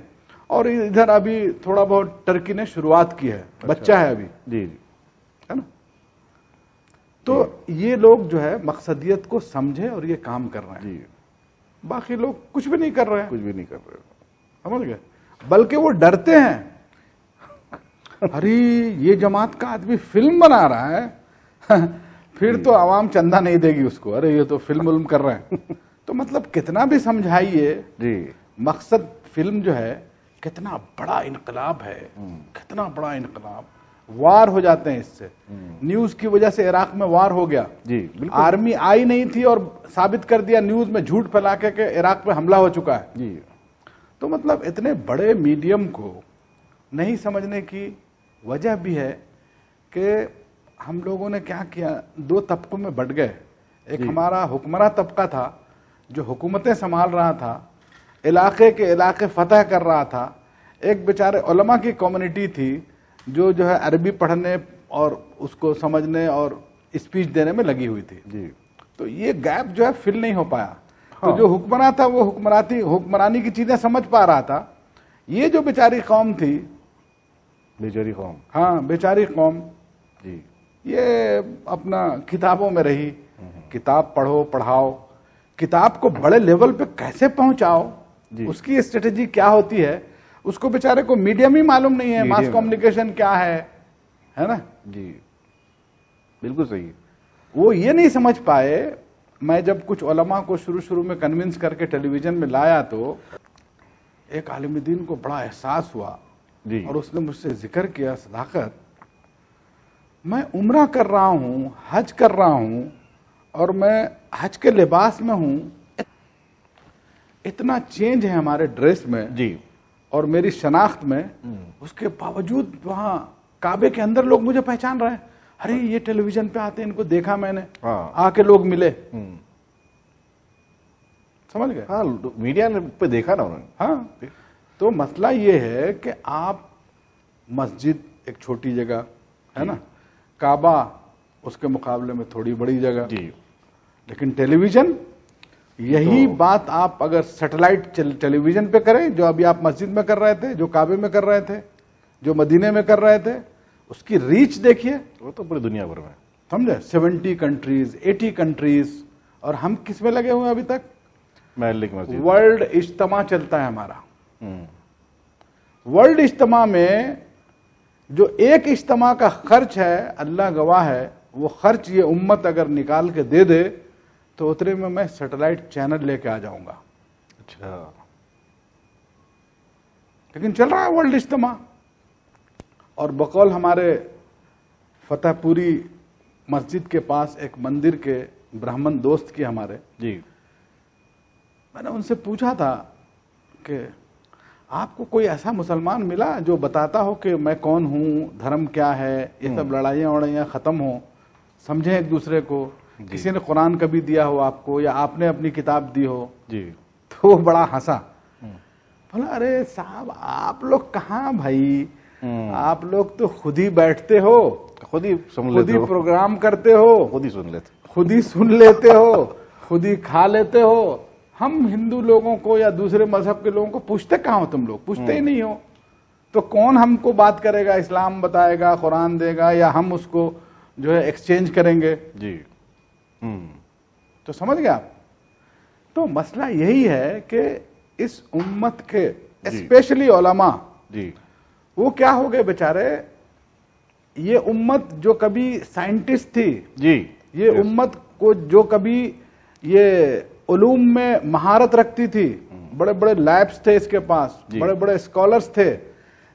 اور ادھر ابھی تھوڑا بہت ٹرکی نے شروعات کی ہے, بچہ ہے ابھی, جی. جی. ہے نا. تو یہ لوگ جو ہے مقصدیت کو سمجھے اور یہ کام کر رہے ہیں. جی. باقی لوگ کچھ بھی نہیں کر رہے ہیں, کچھ بھی نہیں کر رہے. سمجھ گئے, بلکہ وہ ڈرتے ہیں. ارے یہ جماعت کا آدمی فلم بنا رہا ہے, پھر تو عوام چندہ نہیں دے گی اس کو, ارے یہ تو فلم ولم کر رہے ہیں. تو مطلب کتنا بھی سمجھائیے, جی. مقصد فلم جو ہے کتنا بڑا انقلاب ہے, کتنا بڑا انقلاب. وار ہو جاتے ہیں اس سے. نیوز کی وجہ سے عراق میں وار ہو گیا. جی, بالکل. آرمی آئی نہیں تھی اور ثابت کر دیا نیوز میں جھوٹ پھیلا کے کہ عراق پہ حملہ ہو چکا ہے. جی. تو مطلب اتنے بڑے میڈیم کو نہیں سمجھنے کی وجہ بھی ہے کہ ہم لوگوں نے کیا کیا, دو طبقوں میں بٹ گئے. ایک ہمارا حکمراں طبقہ تھا جو حکومتیں سنبھال رہا تھا, علاقے کے علاقے فتح کر رہا تھا. ایک بیچارے علماء کی کمیونٹی تھی جو ہے عربی پڑھنے اور اس کو سمجھنے اور اسپیچ دینے میں لگی ہوئی تھی. جی. تو یہ گیپ جو ہے فل نہیں ہو پایا. تو جو حکمراں تھا وہ حکمرانی کی چیزیں سمجھ پا رہا تھا. یہ جو بیچاری قوم تھی, بیچاری قوم, ہاں بیچاری قوم, جی, یہ اپنا کتابوں میں رہی. کتاب پڑھو, پڑھاؤ, کتاب کو بڑے لیول پہ کیسے پہنچاؤ, اس کی اسٹریٹجی کیا ہوتی ہے, اس کو بیچارے کو میڈیم ہی معلوم نہیں ہے, ماس کمیونیکیشن کیا ہے نا. جی, بالکل صحیح. وہ یہ نہیں سمجھ پائے. میں جب کچھ علماء کو شروع میں کنونس کر کے ٹیلی ویژن میں لایا تو ایک عالم دین کو بڑا احساس ہوا. جی. اور اس نے مجھ سے ذکر کیا, صداقت, میں عمرہ کر رہا ہوں, حج کر رہا ہوں, اور میں حج کے لباس میں ہوں, اتنا چینج ہے ہمارے ڈریس میں, جی, اور میری شناخت میں, اس کے باوجود وہاں کعبے کے اندر لوگ مجھے پہچان رہے ہیں. ارے یہ ٹیلی ویژن پہ آتے ہیں, ان کو دیکھا میں نے, آ کے لوگ ملے. سمجھ گئے, ہاں, میڈیا نے پہ دیکھا نا انہوں نے. ہاں. تو مسئلہ یہ ہے کہ آپ مسجد ایک چھوٹی جگہ ہے نا, کعبہ اس کے مقابلے میں تھوڑی بڑی جگہ, جی, لیکن ٹیلی ویژن, یہی بات آپ اگر سیٹلائٹ ٹیلی ویژن پہ کریں, جو ابھی آپ مسجد میں کر رہے تھے, جو کعبے میں کر رہے تھے, جو مدینے میں کر رہے تھے, اس کی ریچ دیکھیے. وہ تو پوری دنیا بھر میں, سمجھے, 70 کنٹریز, 80 کنٹریز. اور ہم کس میں لگے ہوئے ہیں ابھی تک, محلے کی مسجد, ورلڈ اجتماع چلتا ہے ہمارا. ورلڈ اجتماع میں جو ایک اجتماع کا خرچ ہے, اللہ گواہ ہے, وہ خرچ یہ امت اگر نکال کے دے دے تو اترے میں سیٹلائٹ چینل لے کے آ جاؤں گا. اچھا, لیکن چل رہا ہے ورلڈ اجتماع. اور بقول ہمارے فتح پوری مسجد کے پاس ایک مندر کے برہمن دوست کی ہمارے, جی, میں نے ان سے پوچھا تھا کہ آپ کو کوئی ایسا مسلمان ملا جو بتاتا ہو کہ میں کون ہوں, دھرم کیا ہے, یہ سب لڑائیاں وڑائیاں ختم ہوں, سمجھیں ایک دوسرے کو, کسی نے قرآن کبھی دیا ہو آپ کو, یا آپ نے اپنی کتاب دی ہو. جی. تو وہ بڑا ہنسا, بولا ارے صاحب آپ لوگ کہاں بھائی, آپ لوگ تو خود ہی بیٹھتے ہو, خود ہی پروگرام کرتے ہو, خود ہی سن لیتے, خود ہی سن لیتے ہو, خود ہی کھا لیتے ہو. ہم ہندو لوگوں کو یا دوسرے مذہب کے لوگوں کو پوچھتے کہاں ہو, تم لوگ پوچھتے ہی نہیں ہو. تو کون ہم کو بات کرے گا, اسلام بتائے گا, قرآن دے گا, یا ہم اس کو جو ہے ایکسچینج کریں گے. جی. تو سمجھ گئے آپ. تو مسئلہ یہی ہے کہ اس امت کے اسپیشلی علماء, جی, وہ کیا ہو گئے بیچارے, یہ امت جو کبھی سائنٹسٹ تھی, جی, یہ امت کو جو کبھی یہ علوم میں مہارت رکھتی تھی, بڑے بڑے لیبس تھے اس کے پاس, بڑے بڑے اسکالرز تھے,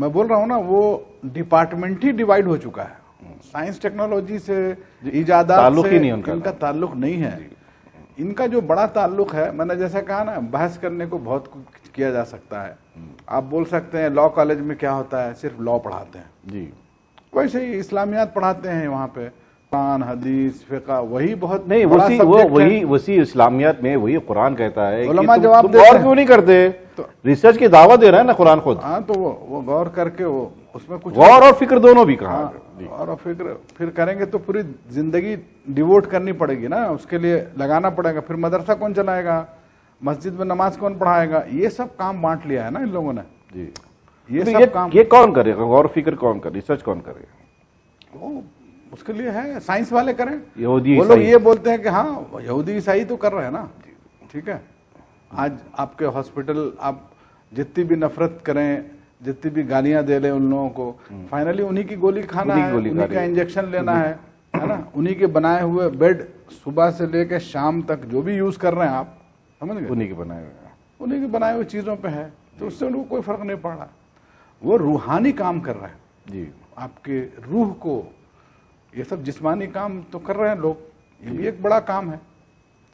میں بول رہا ہوں نا وہ ڈپارٹمنٹ ہی ڈیوائڈ ہو چکا ہے. سائنس ٹیکنالوجی سے ایجادات سے ان کا تعلق نہیں ہے. ان کا جو بڑا تعلق ہے, میں نے جیسا کہا نا, بحث کرنے کو بہت کچھ کیا جا سکتا ہے. آپ بول سکتے ہیں لا کالج میں کیا ہوتا ہے, صرف لا پڑھاتے ہیں جی, ویسے ہی اسلامیات پڑھاتے ہیں وہاں پہ, قرآن حدیث فقہ, وہی بہت نہیں وہی وسیع اسلامیات میں وہی قرآن کہتا ہے. علماء جواب دیتے ہیں, اور کیوں نہیں کرتے؟ ریسرچ کی دعوت دے رہا ہے نا قرآن خود. ہاں تو وہ غور کر کے وہ اس میں کچھ غور اور فکر دونوں بھی کہا. غور اور فکر پھر کریں گے تو پوری زندگی ڈیووٹ کرنی پڑے گی نا, اس کے لیے لگانا پڑے گا. پھر مدرسہ کون چلائے گا, مسجد میں نماز کون پڑھائے گا, یہ سب کام بانٹ لیا ہے نا ان لوگوں نے جی. یہ سب کام یہ کون کرے گا, غور فکر کون کرے, ریسرچ کون کرے گا؟ وہ اس کے لیے ہے سائنس والے کریں. یہودی وہ لوگ یہ بولتے ہیں کہ ہاں یہودی عیسائی تو کر رہے ہیں نا, ٹھیک ہے. آج آپ کے ہاسپٹل, آپ جتنی بھی نفرت کریں, جتنی بھی گالیاں دے لیں ان لوگوں کو, فائنلی انہی کی گولی کھانا ہے, انہی کا انجیکشن لینا ہے نا, انہی کے بنائے ہوئے بیڈ صبح سے لے کے شام تک جو بھی یوز کر رہے ہیں آپ, سمجھ گئے, انہی کے بنائے ہوئے, انہی کے بنائے ہوئے چیزوں پہ ہے. تو اس سے ان کو کوئی فرق نہیں پڑ رہا. وہ روحانی کام کر رہے ہیں جی, آپ کے روح کو. یہ سب جسمانی کام تو کر رہے ہیں لوگ, یہ بھی ایک بڑا کام ہے,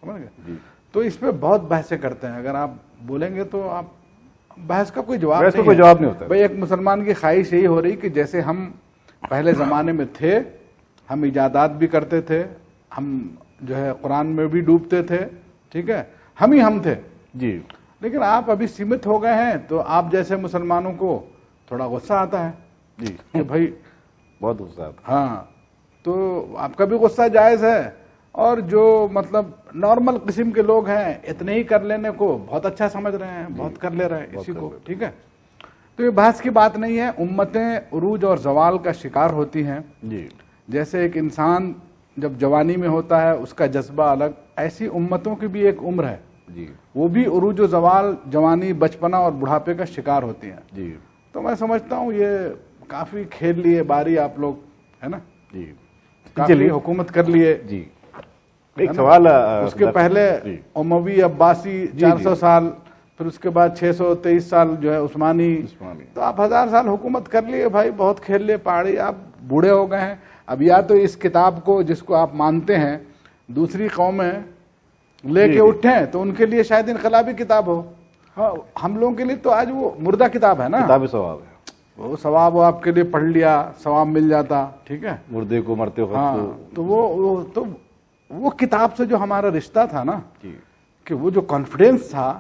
سمجھ گئے. تو اس پہ بہت بحثیں کرتے ہیں. اگر آپ بولیں گے تو آپ بحث کا کوئی جواب نہیں ہوتا. بھائی ایک مسلمان کی خواہش یہی ہو رہی کہ جیسے ہم پہلے زمانے میں تھے, ہم ایجادات بھی کرتے تھے, ہم جو ہے قرآن میں بھی ڈوبتے تھے, ٹھیک ہے, ہم تھے جی. لیکن آپ ابھی سیمت ہو گئے ہیں, تو آپ جیسے مسلمانوں کو تھوڑا غصہ آتا ہے جی کہ بھائی بہت غصہ آتا ہے. ہاں, تو آپ کا بھی غصہ جائز ہے, اور جو مطلب نارمل قسم کے لوگ ہیں اتنے ہی کر لینے کو بہت اچھا سمجھ رہے ہیں, بہت کر لے رہے ہیں اسی کو, ٹھیک ہے. تو یہ بحث کی بات نہیں ہے. امتیں عروج اور زوال کا شکار ہوتی ہیں جی. جیسے ایک انسان جب جوانی میں ہوتا ہے اس کا جذبہ الگ, ایسی امتوں کی بھی ایک عمر ہے جی, وہ بھی عروج و زوال, جوانی, بچپنا اور بڑھاپے کا شکار ہوتی ہیں جی. تو میں سمجھتا ہوں یہ کافی کھیل لیے باری آپ لوگ, ہے نا جی, کافی حکومت کر لیے جی. ایک سوال, اس کے پہلے اموی عباسی 400 سال, پھر اس کے بعد 623 سال جو ہے عثمانی, تو آپ 1000 سال حکومت کر لیے بھائی, بہت کھیل لیے پہاڑی, آپ بوڑھے ہو گئے ہیں. اب یا تو اس کتاب کو جس کو آپ مانتے ہیں دوسری قومیں لے کے اٹھیں تو ان کے لیے شاید انقلابی کتاب ہو. ہاں, ہم لوگوں کے لیے تو آج وہ مردہ کتاب ہے نا, کتاب ثواب ہے, وہ ثواب ہو آپ کے لیے, پڑھ لیا ثواب مل جاتا, ٹھیک ہے. مردے کو مرتے وقت. ہاں, تو وہ کتاب سے جو ہمارا رشتہ تھا نا, کہ وہ جو کانفیڈینس تھا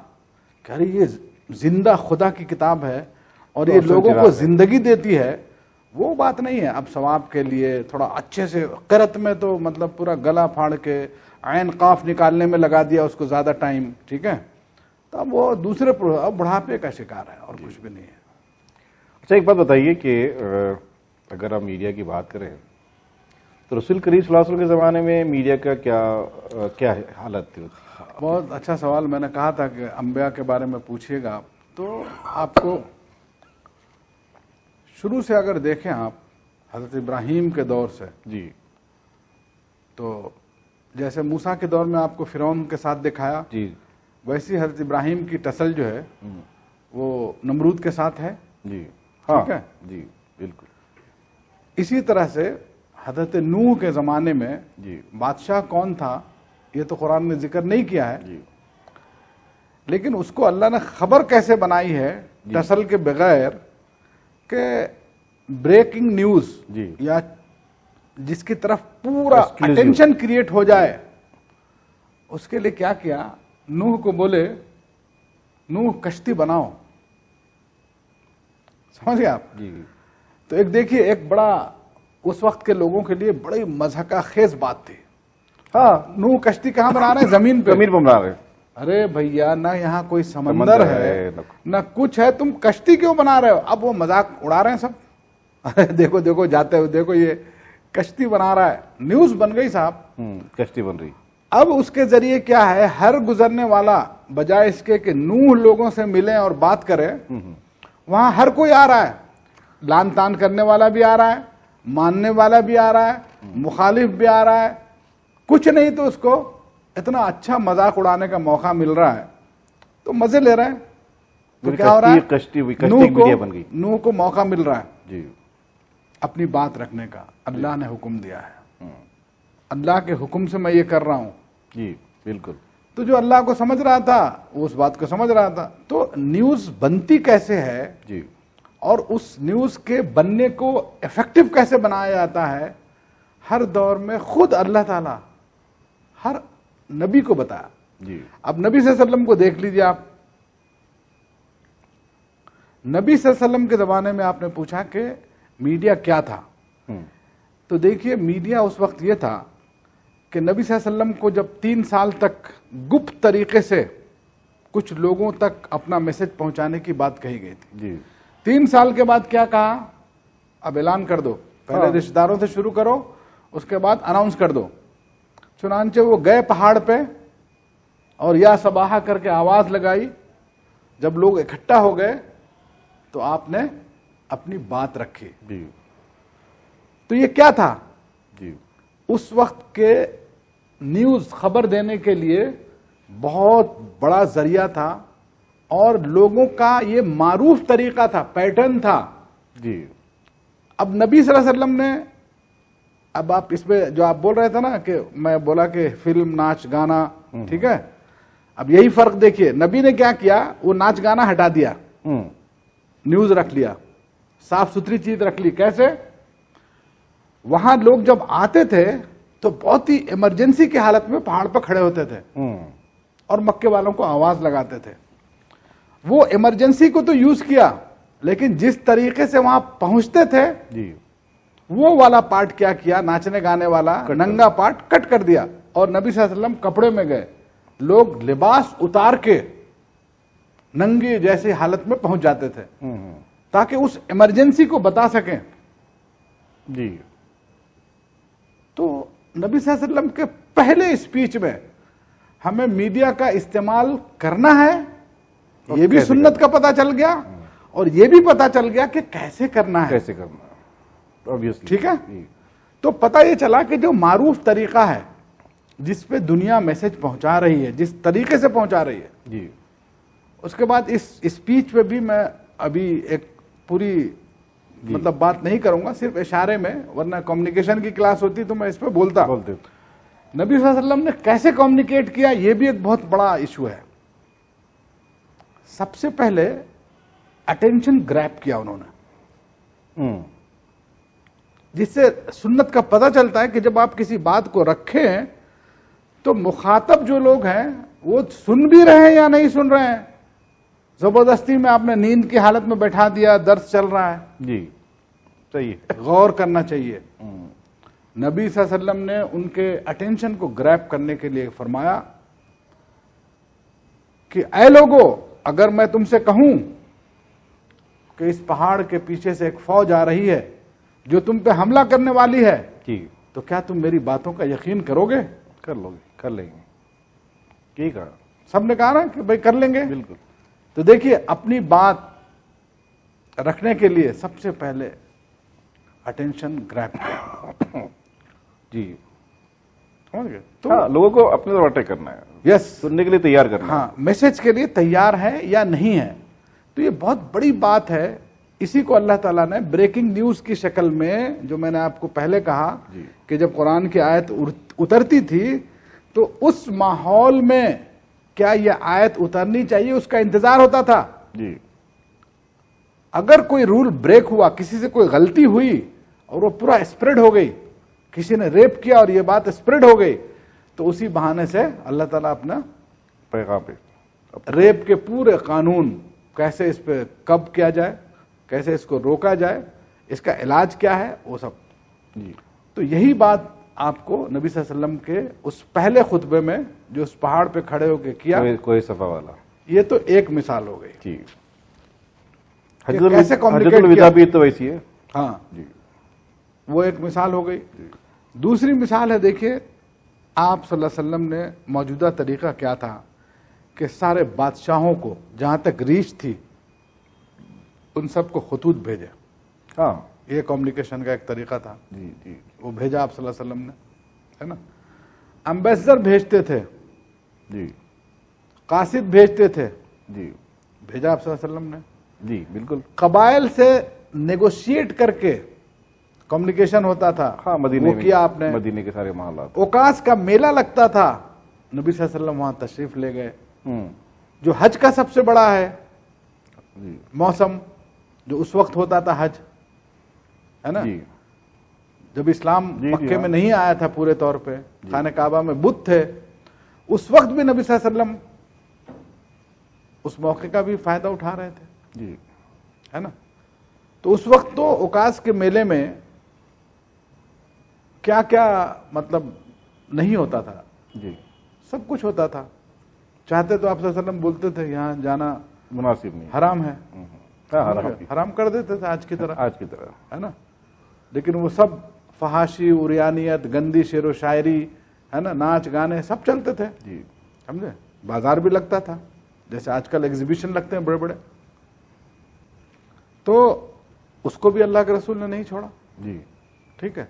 کہ ارے یہ زندہ خدا کی کتاب ہے اور یہ لوگوں کو زندگی دیتی ہے, وہ بات نہیں ہے. اب ثواب کے لیے تھوڑا اچھے سے قرت میں تو مطلب پورا گلا پھاڑ کے عین قاف نکالنے میں لگا دیا اس کو زیادہ ٹائم, ٹھیک ہے. تو اب وہ دوسرے بڑھاپے کا شکار ہے اور کچھ بھی نہیں ہے. اچھا, ایک بات بتائیے کہ اگر ہم میڈیا کی بات کریں تو رسول کریم صلی اللہ علیہ وسلم کے زمانے میں میڈیا کا کیا حالت تھی؟ بہت اچھا سوال. میں نے کہا تھا کہ انبیاء کے بارے میں پوچھیے گا تو آپ کو شروع سے اگر دیکھیں آپ حضرت ابراہیم کے دور سے جی, تو جیسے موسیٰ کے دور میں آپ کو فرعون کے ساتھ دکھایا جی, ویسی حضرت ابراہیم کی ٹسل جو ہے وہ نمرود کے ساتھ ہے جی, ٹھیک ہے جی, بالکل. اسی طرح سے حضرت نوح کے زمانے میں جی, بادشاہ کون تھا یہ تو قرآن نے ذکر نہیں کیا ہے جی, لیکن اس کو اللہ نے خبر کیسے بنائی ہے ٹسل کے بغیر کہ بریکنگ نیوز جی, یا جس کی طرف پورا اٹینشن کریٹ ہو جائے, اس کے لیے کیا کیا, نوح کو بولے نوح کشتی بناؤ, سمجھ گئے آپ جی. تو ایک دیکھیے ایک بڑا اس وقت کے لوگوں کے لیے بڑی مضحکہ خیز بات تھی. ہاں, نوح کشتی کہاں بنا رہے ہیں؟ زمین پہ بنا رہے. ارے بھیا نہ یہاں کوئی سمندر ہے نہ کچھ ہے, تم کشتی کیوں بنا رہے ہو؟ اب وہ مذاق اڑا رہے ہیں سب, ارے دیکھو دیکھو جاتے ہوئے دیکھو یہ کشتی بنا رہا ہے. نیوز بن گئی صاحب, کشتی بن رہی. اب اس کے ذریعے کیا ہے, ہر گزرنے والا بجائے اس کے کہ نوح لوگوں سے ملے اور بات کرے, وہاں ہر کوئی آ رہا ہے, لان تان کرنے والا بھی آ رہا ہے, ماننے والا بھی آ رہا ہے, مخالف بھی آ رہا ہے. کچھ نہیں تو اس کو اتنا اچھا مذاق اڑانے کا موقع مل رہا ہے تو مزے لے رہے ہیں. تو کیا ہو رہا ہے؟ کشتی نوح میڈیا بن گئی. نوح کو موقع مل رہا ہے جی اپنی بات رکھنے کا. اللہ نے حکم دیا ہے, اللہ کے حکم سے میں یہ کر رہا ہوں. جی بالکل. تو جو اللہ کو سمجھ رہا تھا وہ اس بات کو سمجھ رہا تھا. تو نیوز بنتی کیسے ہے جی اور اس نیوز کے بننے کو افیکٹو کیسے بنایا جاتا ہے, ہر دور میں خود اللہ تعالی ہر نبی کو بتایا. جی اب نبی صلی اللہ علیہ وسلم کو دیکھ لیجیے آپ. نبی صلی اللہ علیہ وسلم کے زمانے میں آپ نے پوچھا کہ میڈیا کیا تھا, تو دیکھیے میڈیا اس وقت یہ تھا کہ نبی صلی اللہ علیہ وسلم کو جب 3 سال تک گپت طریقے سے کچھ لوگوں تک اپنا میسج پہنچانے کی بات کہی گئی تھی. جی 3 سال کے بعد کیا کہا, اب اعلان کر دو, پہلے رشتہ داروں سے شروع کرو, اس کے بعد اناؤنس کر دو. چنانچہ وہ گئے پہاڑ پہ اور یا صباحہ کر کے آواز لگائی. جب لوگ اکٹھا ہو گئے تو آپ نے اپنی بات رکھی. جی تو یہ کیا تھا؟ جی اس وقت کے نیوز خبر دینے کے لیے بہت بڑا ذریعہ تھا اور لوگوں کا یہ معروف طریقہ تھا, پیٹرن تھا. جی اب نبی صلی اللہ علیہ وسلم نے, اب آپ اس پہ جو آپ بول رہے تھے نا کہ میں بولا کہ فلم ناچ گانا, ٹھیک ہے, اب یہی فرق دیکھیے. نبی نے کیا کیا, وہ ناچ گانا ہٹا دیا, نیوز رکھ لیا, صاف ستھری چیز رکھ لی. کیسے؟ وہاں لوگ جب آتے تھے تو بہت ہی ایمرجنسی کی حالت میں پہاڑ پر کھڑے ہوتے تھے اور مکے والوں کو آواز لگاتے تھے. وہ ایمرجنسی کو تو یوز کیا, لیکن جس طریقے سے وہاں پہنچتے تھے جی وہ والا پارٹ کیا کیا, ناچنے گانے والا ننگا پارٹ کٹ کر دیا. اور نبی صلی اللہ علیہ وسلم کپڑے میں گئے, لوگ لباس اتار کے ننگی جیسی حالت میں پہنچ جاتے تھے تاکہ اس ایمرجنسی کو بتا سکیں. جی تو نبی صلی اللہ علیہ وسلم کے پہلے اسپیچ میں ہمیں میڈیا کا استعمال کرنا ہے, یہ بھی سنت کا پتہ چل گیا اور یہ بھی پتہ چل گیا کہ کیسے کرنا ہے. کیسے کرنا ہے, obviously. ٹھیک ہے, تو پتہ یہ چلا کہ جو معروف طریقہ ہے جس پہ دنیا میسج پہنچا رہی ہے, جس طریقے سے پہنچا رہی ہے. جی اس کے بعد اس اسپیچ پہ بھی میں ابھی ایک پوری مطلب بات نہیں کروں گا, صرف اشارے میں, ورنہ کمیونیکیشن کی کلاس ہوتی تو میں اس پہ بولتا. نبی صلی اللہ علیہ وسلم نے کیسے کمیونیکیٹ کیا, یہ بھی ایک بہت بڑا ایشو ہے. سب سے پہلے اٹینشن گریب کیا انہوں نے, جس سے سنت کا پتہ چلتا ہے کہ جب آپ کسی بات کو رکھیں تو مخاطب جو لوگ ہیں وہ سن بھی رہے ہیں یا نہیں سن رہے ہیں. زبردستی میں آپ نے نیند کی حالت میں بیٹھا دیا, درس چل رہا ہے. جی صحیح, غور کرنا چاہیے. نبی صلی اللہ علیہ وسلم نے ان کے اٹینشن کو گریب کرنے کے لیے فرمایا کہ اے لوگو, اگر میں تم سے کہوں کہ اس پہاڑ کے پیچھے سے ایک فوج آ رہی ہے جو تم پہ حملہ کرنے والی ہے, جی تو کیا تم میری باتوں کا یقین کرو گے؟ کر لو گے, کر لیں گے. ٹھیک ہے, سب نے کہا نا کہ بھائی کر لیں گے. بالکل. تو دیکھیے اپنی بات رکھنے کے لیے سب سے پہلے اٹینشن گریب کیا. جی سمجھ گئے؟ تو لوگوں کو اپنے طرف اٹیک کرنا ہے, یس, سننے کے لیے تیار کرنا ہے. ہاں, میسج کے لیے تیار ہے یا نہیں ہے. تو یہ بہت بڑی بات ہے. اسی کو اللہ تعالیٰ نے بریکنگ نیوز کی شکل میں, جو میں نے آپ کو پہلے کہا کہ جب قرآن کی آیت اترتی تھی تو اس ماحول میں کیا یہ آیت اترنی چاہیے اس کا انتظار ہوتا تھا. جی اگر کوئی رول بریک ہوا, کسی سے کوئی غلطی ہوئی اور وہ پورا اسپریڈ ہو گئی, کسی نے ریپ کیا اور یہ بات اسپریڈ ہو گئی, تو اسی بہانے سے اللہ تعالیٰ اپنا پیغام پہ ریپ کے پورے قانون, کیسے اس پہ کب کیا جائے, کیسے اس کو روکا جائے, اس کا علاج کیا ہے, وہ سب. جی تو یہی بات آپ کو نبی صلی اللہ علیہ وسلم کے اس پہلے خطبے میں جو اس پہاڑ پہ کھڑے ہو کے کیا, کوئی صفا والا, یہ تو ایک مثال ہو گئی. جی کیسے حجۃ الوداع بھی تو ویسی ہے. ہاں جی وہ ایک مثال ہو گئی. دوسری مثال ہے, دیکھیے آپ صلی اللہ علیہ وسلم نے موجودہ طریقہ کیا تھا کہ سارے بادشاہوں کو جہاں تک ریچ تھی ان سب کو خطوط بھیجے. ہاں یہ کمیونیکیشن کا ایک طریقہ تھا. جی جی وہ بھیجا آپ صلی اللہ علیہ وسلم نے, ہے نا. امبیسڈر بھیجتے تھے, جی قاصد بھیجتے تھے, جی بھیجا آپ صلی اللہ علیہ وسلم نے. جی بالکل. قبائل سے نیگوشیٹ کر کے کمیونیکیشن ہوتا تھا. ہاں مدینے وہ کیا آپ نے. مدینے کے سارے محلات. اوقاس کا میلہ لگتا تھا, نبی صلی اللہ علیہ وسلم وہاں تشریف لے گئے. جو حج کا سب سے بڑا ہے موسم, جو اس وقت ہوتا تھا حج, ہے نا, جب اسلام مکے میں نہیں آیا تھا پورے طور پہ, خانہ کعبہ میں بت تھے, اس وقت بھی نبی صلی اللہ علیہ وسلم اس موقع کا بھی فائدہ اٹھا رہے تھے. جی ہے نا. تو اس وقت تو اوقاس کے میلے میں کیا کیا مطلب نہیں ہوتا تھا. جی سب کچھ ہوتا تھا. چاہتے تو آپ صلی اللہ علیہ وسلم بولتے تھے یہاں جانا مناسب نہیں, حرام ہے, حرام کر دیتے تھے آج کی طرح, ہے نا. لیکن وہ سب فحاشی, عریانیت, گندی شعر و شاعری, ہے نا, ناچ گانے سب چلتے تھے. جی سمجھے. بازار بھی لگتا تھا جیسے آج کل ایگزیبیشن لگتے ہیں بڑے بڑے. تو اس کو بھی اللہ کے رسول نے نہیں چھوڑا. جی ٹھیک ہے.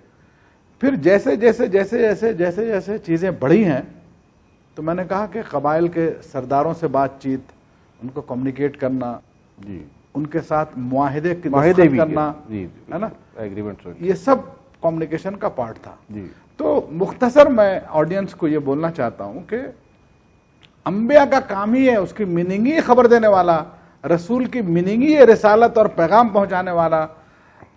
پھر جیسے جیسے جیسے جیسے جیسے جیسے چیزیں بڑھی ہیں, تو میں نے کہا کہ قبائل کے سرداروں سے بات چیت, ان کو کمیونیکیٹ کرنا, جی ان کے ساتھ معاہدے بھی کرنا, جی ہے نا, ایگریمنٹ, یہ سب کمیونیکیشن کا پارٹ تھا. جی. تو مختصر میں آڈینس کو یہ بولنا چاہتا ہوں کہ انبیاء کا کام ہی ہے اس کی میننگ ہی خبر دینے والا, رسول کی میننگ ہی ہے رسالت اور پیغام پہنچانے والا.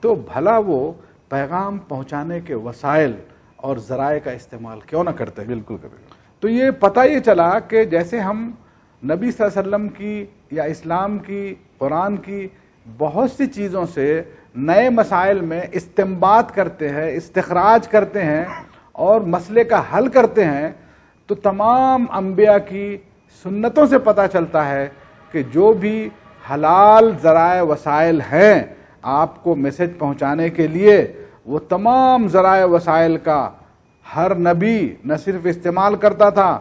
تو بھلا وہ پیغام پہنچانے کے وسائل اور ذرائع کا استعمال کیوں نہ کرتے. بالکل کرے گا. تو یہ پتہ یہ چلا کہ جیسے ہم نبی صلی اللہ علیہ وسلم کی یا اسلام کی, قرآن کی بہت سی چیزوں سے نئے مسائل میں استنباط کرتے ہیں, استخراج کرتے ہیں اور مسئلے کا حل کرتے ہیں, تو تمام انبیاء کی سنتوں سے پتہ چلتا ہے کہ جو بھی حلال ذرائع وسائل ہیں آپ کو میسج پہنچانے کے لیے, وہ تمام ذرائع وسائل کا ہر نبی نہ صرف استعمال کرتا تھا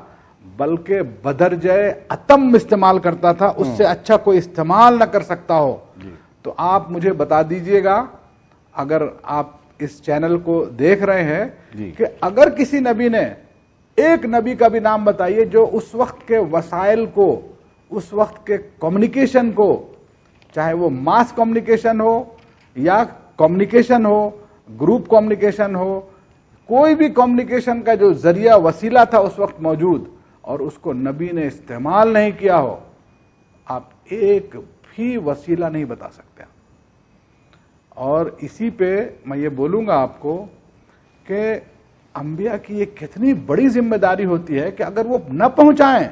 بلکہ بدرجہ اتم استعمال کرتا تھا. اس سے اچھا کوئی استعمال نہ کر سکتا ہو. تو آپ مجھے بتا دیجئے گا, اگر آپ اس چینل کو دیکھ رہے ہیں, کہ اگر کسی نبی نے, ایک نبی کا بھی نام بتائیے جو اس وقت کے وسائل کو, اس وقت کے کمیونیکیشن کو, چاہے وہ ماس کمیونیکیشن ہو یا کمیونیکیشن ہو, گروپ کمیونیکیشن ہو, کوئی بھی کمیونیکیشن کا جو ذریعہ وسیلہ تھا اس وقت موجود اور اس کو نبی نے استعمال نہیں کیا ہو, آپ ایک بھی وسیلہ نہیں بتا سکتے. اور اسی پہ میں یہ بولوں گا آپ کو کہ انبیاء کی یہ کتنی بڑی ذمہ داری ہوتی ہے کہ اگر وہ نہ پہنچائیں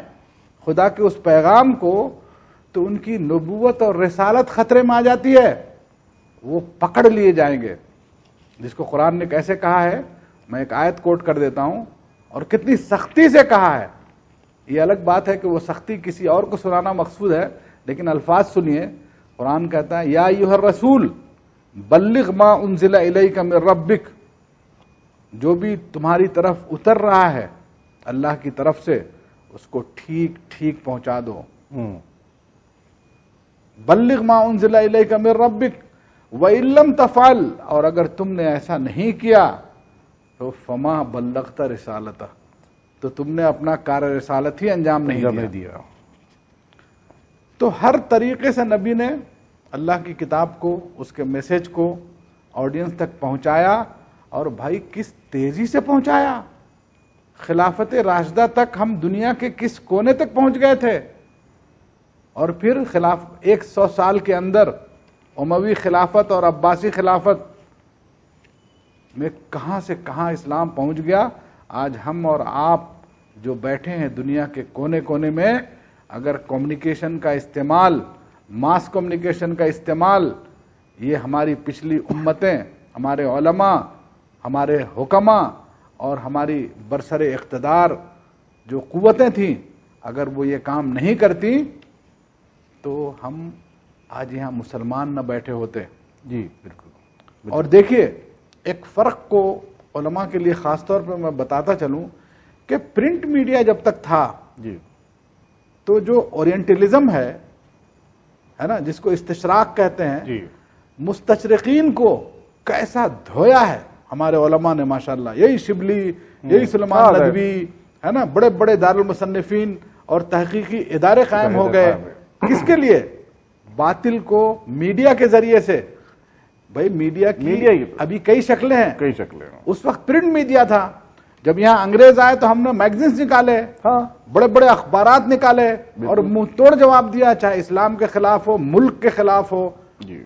خدا کے اس پیغام کو, تو ان کی نبوت اور رسالت خطرے میں آ جاتی ہے, وہ پکڑ لیے جائیں گے. جس کو قرآن نے کیسے کہا ہے, میں ایک آیت کوٹ کر دیتا ہوں, اور کتنی سختی سے کہا ہے. یہ الگ بات ہے کہ وہ سختی کسی اور کو سنانا مقصود ہے, لیکن الفاظ سنیے. قرآن کہتا ہے یا ایھا الرسول بلغ ما انزل الیک من ربک, جو بھی تمہاری طرف اتر رہا ہے اللہ کی طرف سے اس کو ٹھیک ٹھیک پہنچا دو. بلغ ما انزل الیک من ربک وَإِن لَّمْ تَفْعَلْ, اور اگر تم نے ایسا نہیں کیا تو فما بلغت رسالتہ, تو تم نے اپنا کار رسالت ہی انجام نہیں دیا. تو ہر طریقے سے نبی نے اللہ کی کتاب کو, اس کے میسج کو آڈینس تک پہنچایا, اور بھائی کس تیزی سے پہنچایا. خلافت راشدہ تک ہم دنیا کے کس کونے تک پہنچ گئے تھے, اور پھر 100 سال کے اندر اموی خلافت اور عباسی خلافت میں کہاں سے کہاں اسلام پہنچ گیا. آج ہم اور آپ جو بیٹھے ہیں دنیا کے کونے کونے میں, اگر کمیونیکیشن کا استعمال, ماس کمیونیکیشن کا استعمال, یہ ہماری پچھلی امتیں, ہمارے علماء, ہمارے حکماء اور ہماری برسر اقتدار جو قوتیں تھیں, اگر وہ یہ کام نہیں کرتی تو ہم آج یہاں مسلمان نہ بیٹھے ہوتے. جی بالکل. اور دیکھیے ایک فرق کو علماء کے لیے خاص طور پہ میں بتاتا چلوں کہ پرنٹ میڈیا جب تک تھا, جی, تو جو اورینٹلزم ہے نا, جس کو استشراق کہتے ہیں, جی, مستشرقین کو کیسا دھویا ہے ہمارے علماء نے ماشاءاللہ. یہی شبلی, یہی سلیمان ندوی, ہے نا, بڑے بڑے دارالمصنفین اور تحقیقی ادارے قائم ہو گئے. کس کے لیے؟ باطل کو میڈیا کے ذریعے سے، بھائی میڈیا کی ابھی کئی شکلیں ہیں، کئی شکلیں. اس وقت پرنٹ میڈیا تھا، جب یہاں انگریز آئے تو ہم نے میگزینز نکالے، بڑے بڑے اخبارات نکالے اور منہ توڑ جواب دیا، چاہے اسلام کے خلاف ہو، ملک کے خلاف ہو،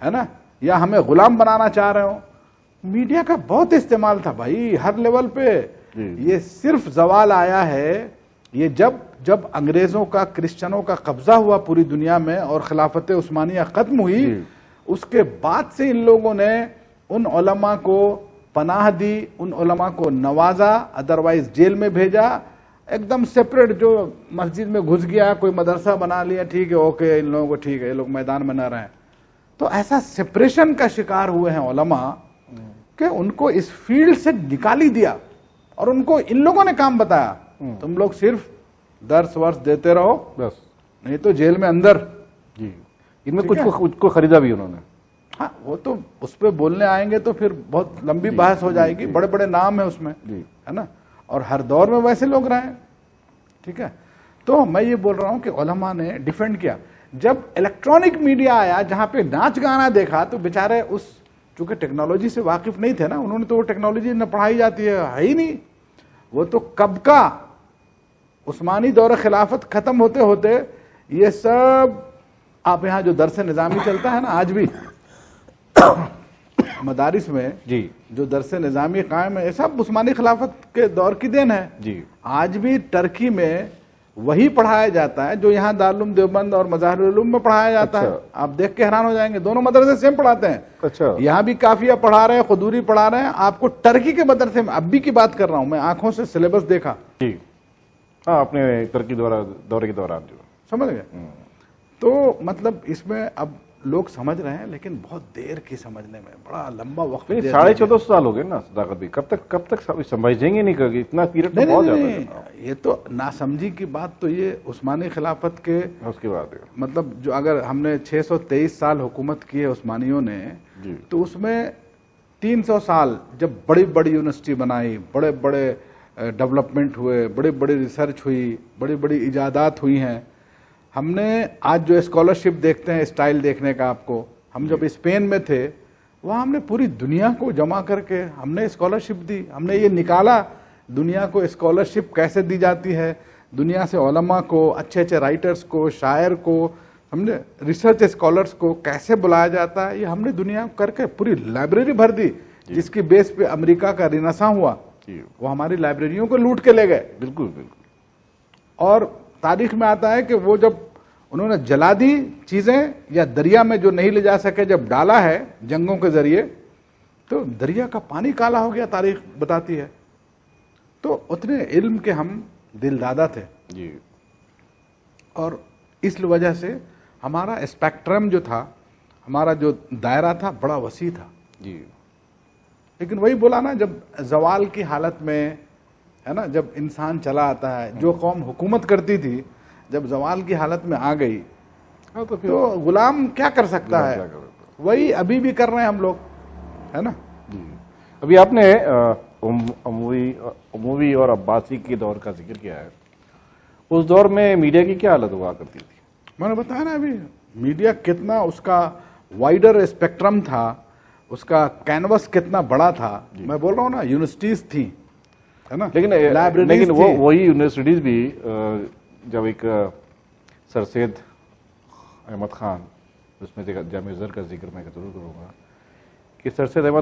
ہے نا، یا ہمیں غلام بنانا چاہ رہے ہو. میڈیا کا بہت استعمال تھا بھائی ہر لیول پہ. یہ صرف زوال آیا ہے یہ جب انگریزوں کا کرسچنوں کا قبضہ ہوا پوری دنیا میں اور خلافت عثمانیہ ختم ہوئی، اس کے بعد سے ان لوگوں نے ان علماء کو پناہ دی، ان علماء کو نوازا، ادروائز جیل میں بھیجا، ایک دم سیپریٹ. جو مسجد میں گھس گیا، کوئی مدرسہ بنا لیا، ٹھیک ہے اوکے، ان لوگوں کو ٹھیک ہے، یہ لوگ میدان میں نہ رہیں. تو ایسا سپریشن کا شکار ہوئے ہیں علماء کہ ان کو اس فیلڈ سے نکالی دیا اور ان کو ان لوگوں نے کام بتایا، تم لوگ صرف درس ورس دیتے رہو بس، نہیں تو جیل میں اندر. جی ان میں کچھ کو خریدا بھی انہوں نے. ہاں وہ تو اس پہ بولنے آئیں گے تو پھر بہت لمبی بحث ہو جائے گی، بڑے بڑے نام ہیں اس میں، ہے نا، اور ہر دور میں ویسے لوگ رہے ہیں. ٹھیک ہے، تو میں یہ بول رہا ہوں کہ علماء نے ڈیفینڈ کیا. جب الیکٹرانک میڈیا آیا جہاں پہ ناچ گانا دیکھا تو بیچارے اس چونکہ ٹیکنالوجی سے واقف نہیں تھے نا، انہوں نے تو وہ ٹیکنالوجی نہ پڑھائی جاتی ہے ہی نہیں، وہ تو کب کا عثمانی دور خلافت ختم ہوتے ہوتے یہ سب. آپ یہاں جو درس نظامی چلتا ہے نا آج بھی مدارس میں، جی جو درس نظامی قائم ہے یہ سب عثمانی خلافت کے دور کی دین ہے. جی آج بھی ترکی میں وہی پڑھایا جاتا ہے جو یہاں دارالعلوم دیوبند اور مظاہر العلوم میں پڑھایا جاتا ہے. آپ دیکھ کے حیران ہو جائیں گے، دونوں مدرسے سیم پڑھاتے ہیں. اچھا، یہاں بھی کافیہ پڑھا رہے ہیں، قدوری پڑھا رہے ہیں. آپ کو ٹرکی کے مدرسے میں اب بھی کی بات کر رہا ہوں میں، آنکھوں سے سلیبس دیکھا. جی ہاں، اپنے ترکی دورے کے دوران جو سمجھ گئے. تو مطلب اس میں اب لوگ سمجھ رہے ہیں لیکن بہت دیر کی سمجھنے میں، بڑا لمبا وقت. 14.5 سال ہو گئے نا صداقت بھی، کب تک سمجھیں گے نہیں کرے، اتنا پیریڈ تو بہت زیادہ ہے. یہ تو ناسمجھی کی بات. تو یہ عثمانی خلافت کے اس کے بعد مطلب جو اگر ہم نے 623 سال حکومت کی ہے عثمانیوں نے، تو اس میں 300 سال جب بڑی بڑی یونیورسٹی بنائی، بڑے بڑے ڈیولپمنٹ ہوئے، بڑی بڑی ریسرچ ہوئی، بڑی بڑی ایجادات ہوئی ہیں. ہم نے آج جو اسکالرشپ دیکھتے ہیں، اسٹائل دیکھنے کا آپ کو، ہم جب اسپین میں تھے وہاں ہم نے پوری دنیا کو جمع کر کے ہم نے اسکالرشپ دی. ہم نے یہ نکالا دنیا کو اسکالرشپ کیسے دی جاتی ہے، دنیا سے علماء کو، اچھے اچھے رائٹرز کو، شاعر کو، ہم نے ریسرچ اسکالرز کو کیسے بلایا جاتا ہے، یہ ہم نے دنیا کر کے پوری لائبریری بھر دی. جس کی بیس پہ امریکہ کا رینیساں ہوا، وہ ہماری لائبریریوں کو لوٹ کے لے گئے. بالکل بالکل. اور تاریخ میں آتا ہے کہ وہ جب انہوں نے جلا دی چیزیں یا دریا میں جو نہیں لے جا سکے جب ڈالا ہے جنگوں کے ذریعے تو دریا کا پانی کالا ہو گیا، تاریخ بتاتی ہے. تو اتنے علم کے ہم دل دادا تھے جی، اور اس وجہ سے ہمارا اسپیکٹرم جو تھا، ہمارا جو دائرہ تھا بڑا وسیع تھا. جی لیکن وہی بولا نا، جب زوال کی حالت میں ہے نا، جب انسان چلا آتا ہے، جو قوم حکومت کرتی تھی جب زوال کی حالت میں آ گئی تو غلام کیا کر سکتا ہے. وہی ابھی بھی کر رہے ہیں ہم لوگ، ہے نا. ابھی آپ نے اموی اور عباسی کے دور کا ذکر کیا ہے. اس دور میں میڈیا کی کیا حالت ہوا کرتی تھی؟ میں نے بتایا نا ابھی، میڈیا کتنا اس کا وائڈر اسپیکٹرم تھا، اس کا کینوس کتنا بڑا تھا. میں بول رہا ہوں نا، یونیورسٹیز تھیں، ہے نا، لیکن وہی یونیورسٹیز بھی جب ایک سر سید احمد خان، اس میں جامعہ ازہر کا ذکر میں ضرور کروں گا کہ سر سید احمد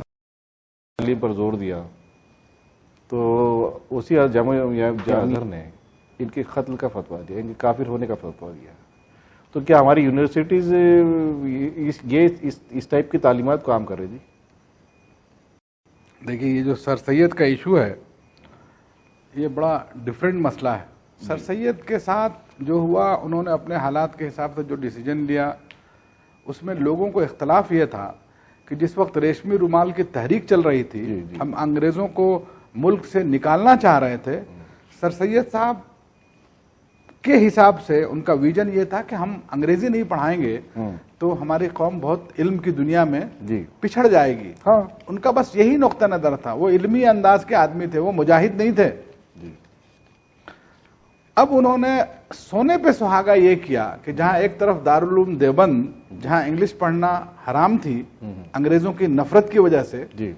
تعلیم پر زور دیا، تو اسی جامعہ ازہر نے ان کے قتل کا فتویٰ دیا، ان کے کافر ہونے کا فتویٰ دیا. تو کیا ہماری یونیورسٹیز اس ٹائپ کی تعلیمات کو عام کر رہی تھی؟ دیکھیے یہ جو سر سید کا ایشو ہے یہ بڑا ڈیفرنٹ مسئلہ ہے. سر سید کے ساتھ جو ہوا، انہوں نے اپنے حالات کے حساب سے جو ڈیسیجن لیا، اس میں لوگوں کو اختلاف یہ تھا کہ جس وقت ریشمی رومال کی تحریک چل رہی تھی، ہم انگریزوں کو ملک سے نکالنا چاہ رہے تھے. سر سید صاحب کے حساب سے ان کا ویژن یہ تھا کہ ہم انگریزی نہیں پڑھائیں گے تو ہماری قوم بہت علم کی دنیا میں پچھڑ جائے گی. ان کا بس یہی نقطہ نظر تھا. وہ علمی انداز کے آدمی تھے، وہ مجاہد نہیں تھے. اب انہوں نے سونے پہ سہاگا یہ کیا کہ جہاں ایک طرف دارالعلوم دیوبند جہاں انگلش پڑھنا حرام تھی انگریزوں کی نفرت کی وجہ سے، جی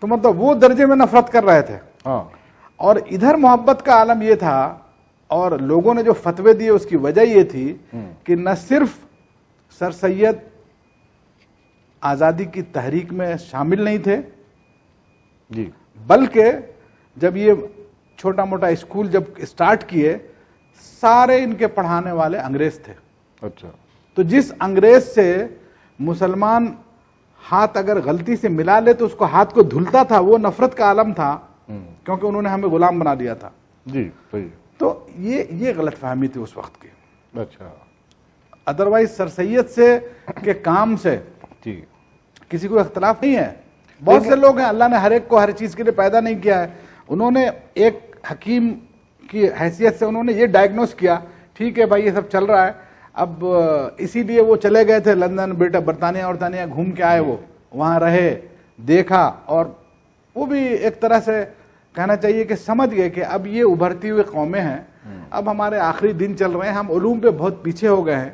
تو مطلب وہ درجے میں نفرت کر رہے تھے، ہاں اور ادھر محبت کا عالم یہ تھا، اور لوگوں نے جو فتوے دیے اس کی وجہ یہ تھی کہ نہ صرف سر سید آزادی کی تحریک میں شامل نہیں تھے، جی بلکہ جب یہ چھوٹا موٹا اسکول جب اسٹارٹ کیے سارے ان کے پڑھانے والے انگریز تھے. اچھا. تو جس انگریز سے مسلمان ہاتھ اگر غلطی سے ملا لے تو اس کو ہاتھ کو دھلتا تھا، وہ نفرت کا عالم تھا کیونکہ انہوں نے ہمیں غلام بنا دیا تھا. جی صحیح. تو یہ غلط فہمی تھی اس وقت کی. اچھا. ادروائز سر سید سے کے کام سے جی کسی کو اختلاف نہیں ہے. بہت سے لوگ ہیں، اللہ نے ہر ایک کو ہر چیز کے لیے پیدا نہیں کیا ہے. انہوں نے ایک حکیم کی حیثیت سے انہوں نے یہ ڈائگنوز کیا، ٹھیک ہے بھائی یہ سب چل رہا ہے، اب اسی لیے وہ چلے گئے تھے لندن، برطانیہ گھوم کے آئے، وہ وہاں رہے، دیکھا، اور وہ بھی ایک طرح سے کہنا چاہیے کہ سمجھ گئے کہ اب یہ ابھرتی ہوئی قومیں ہیں، اب ہمارے آخری دن چل رہے ہیں، ہم علوم پہ بہت پیچھے ہو گئے ہیں.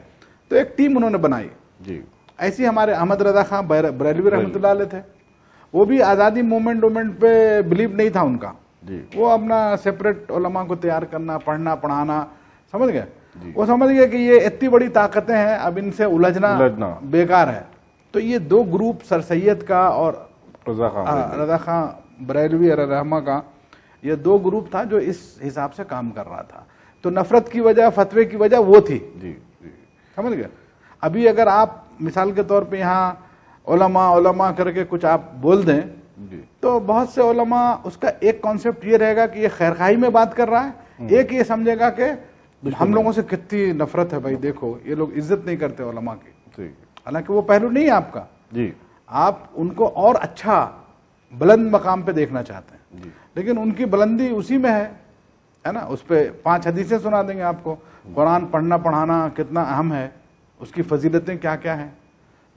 تو ایک ٹیم انہوں نے بنائی. جی ایسی ہمارے احمد رضا خان بریلوی رحمۃ اللہ علیہ تھے، وہ بھی آزادی موومنٹ پہ بلیو نہیں تھا ان کا. جی وہ اپنا سیپریٹ علماء کو تیار کرنا، پڑھنا پڑھانا، سمجھ گئے. جی. وہ سمجھ گئے کہ یہ اتنی بڑی طاقتیں ہیں، اب ان سے الجھنا بیکار ہے. تو یہ دو گروپ سر سید کا اور رضا خان بریلوی رحمہ کا، یہ دو گروپ تھا جو اس حساب سے کام کر رہا تھا. تو نفرت کی وجہ، فتوے کی وجہ وہ تھی. جی جی سمجھ گئے. ابھی اگر آپ مثال کے طور پہ یہاں علماء کر کے کچھ آپ بول دیں تو بہت سے علماء اس کا ایک کانسیپٹ یہ رہے گا کہ یہ خیرخواہی میں بات کر رہا ہے، ایک یہ سمجھے گا کہ ہم لوگوں سے کتنی نفرت ہے بھائی، دیکھو یہ لوگ عزت نہیں کرتے علماء کی. حالانکہ وہ پہلو نہیں ہے آپ کا. جی آپ ان کو اور اچھا بلند مقام پہ دیکھنا چاہتے ہیں، لیکن ان کی بلندی اسی میں ہے نا. اس پہ 5 حدیثیں سنا دیں گے آپ کو، قرآن پڑھنا پڑھانا کتنا اہم ہے، اس کی فضیلتیں کیا کیا ہیں.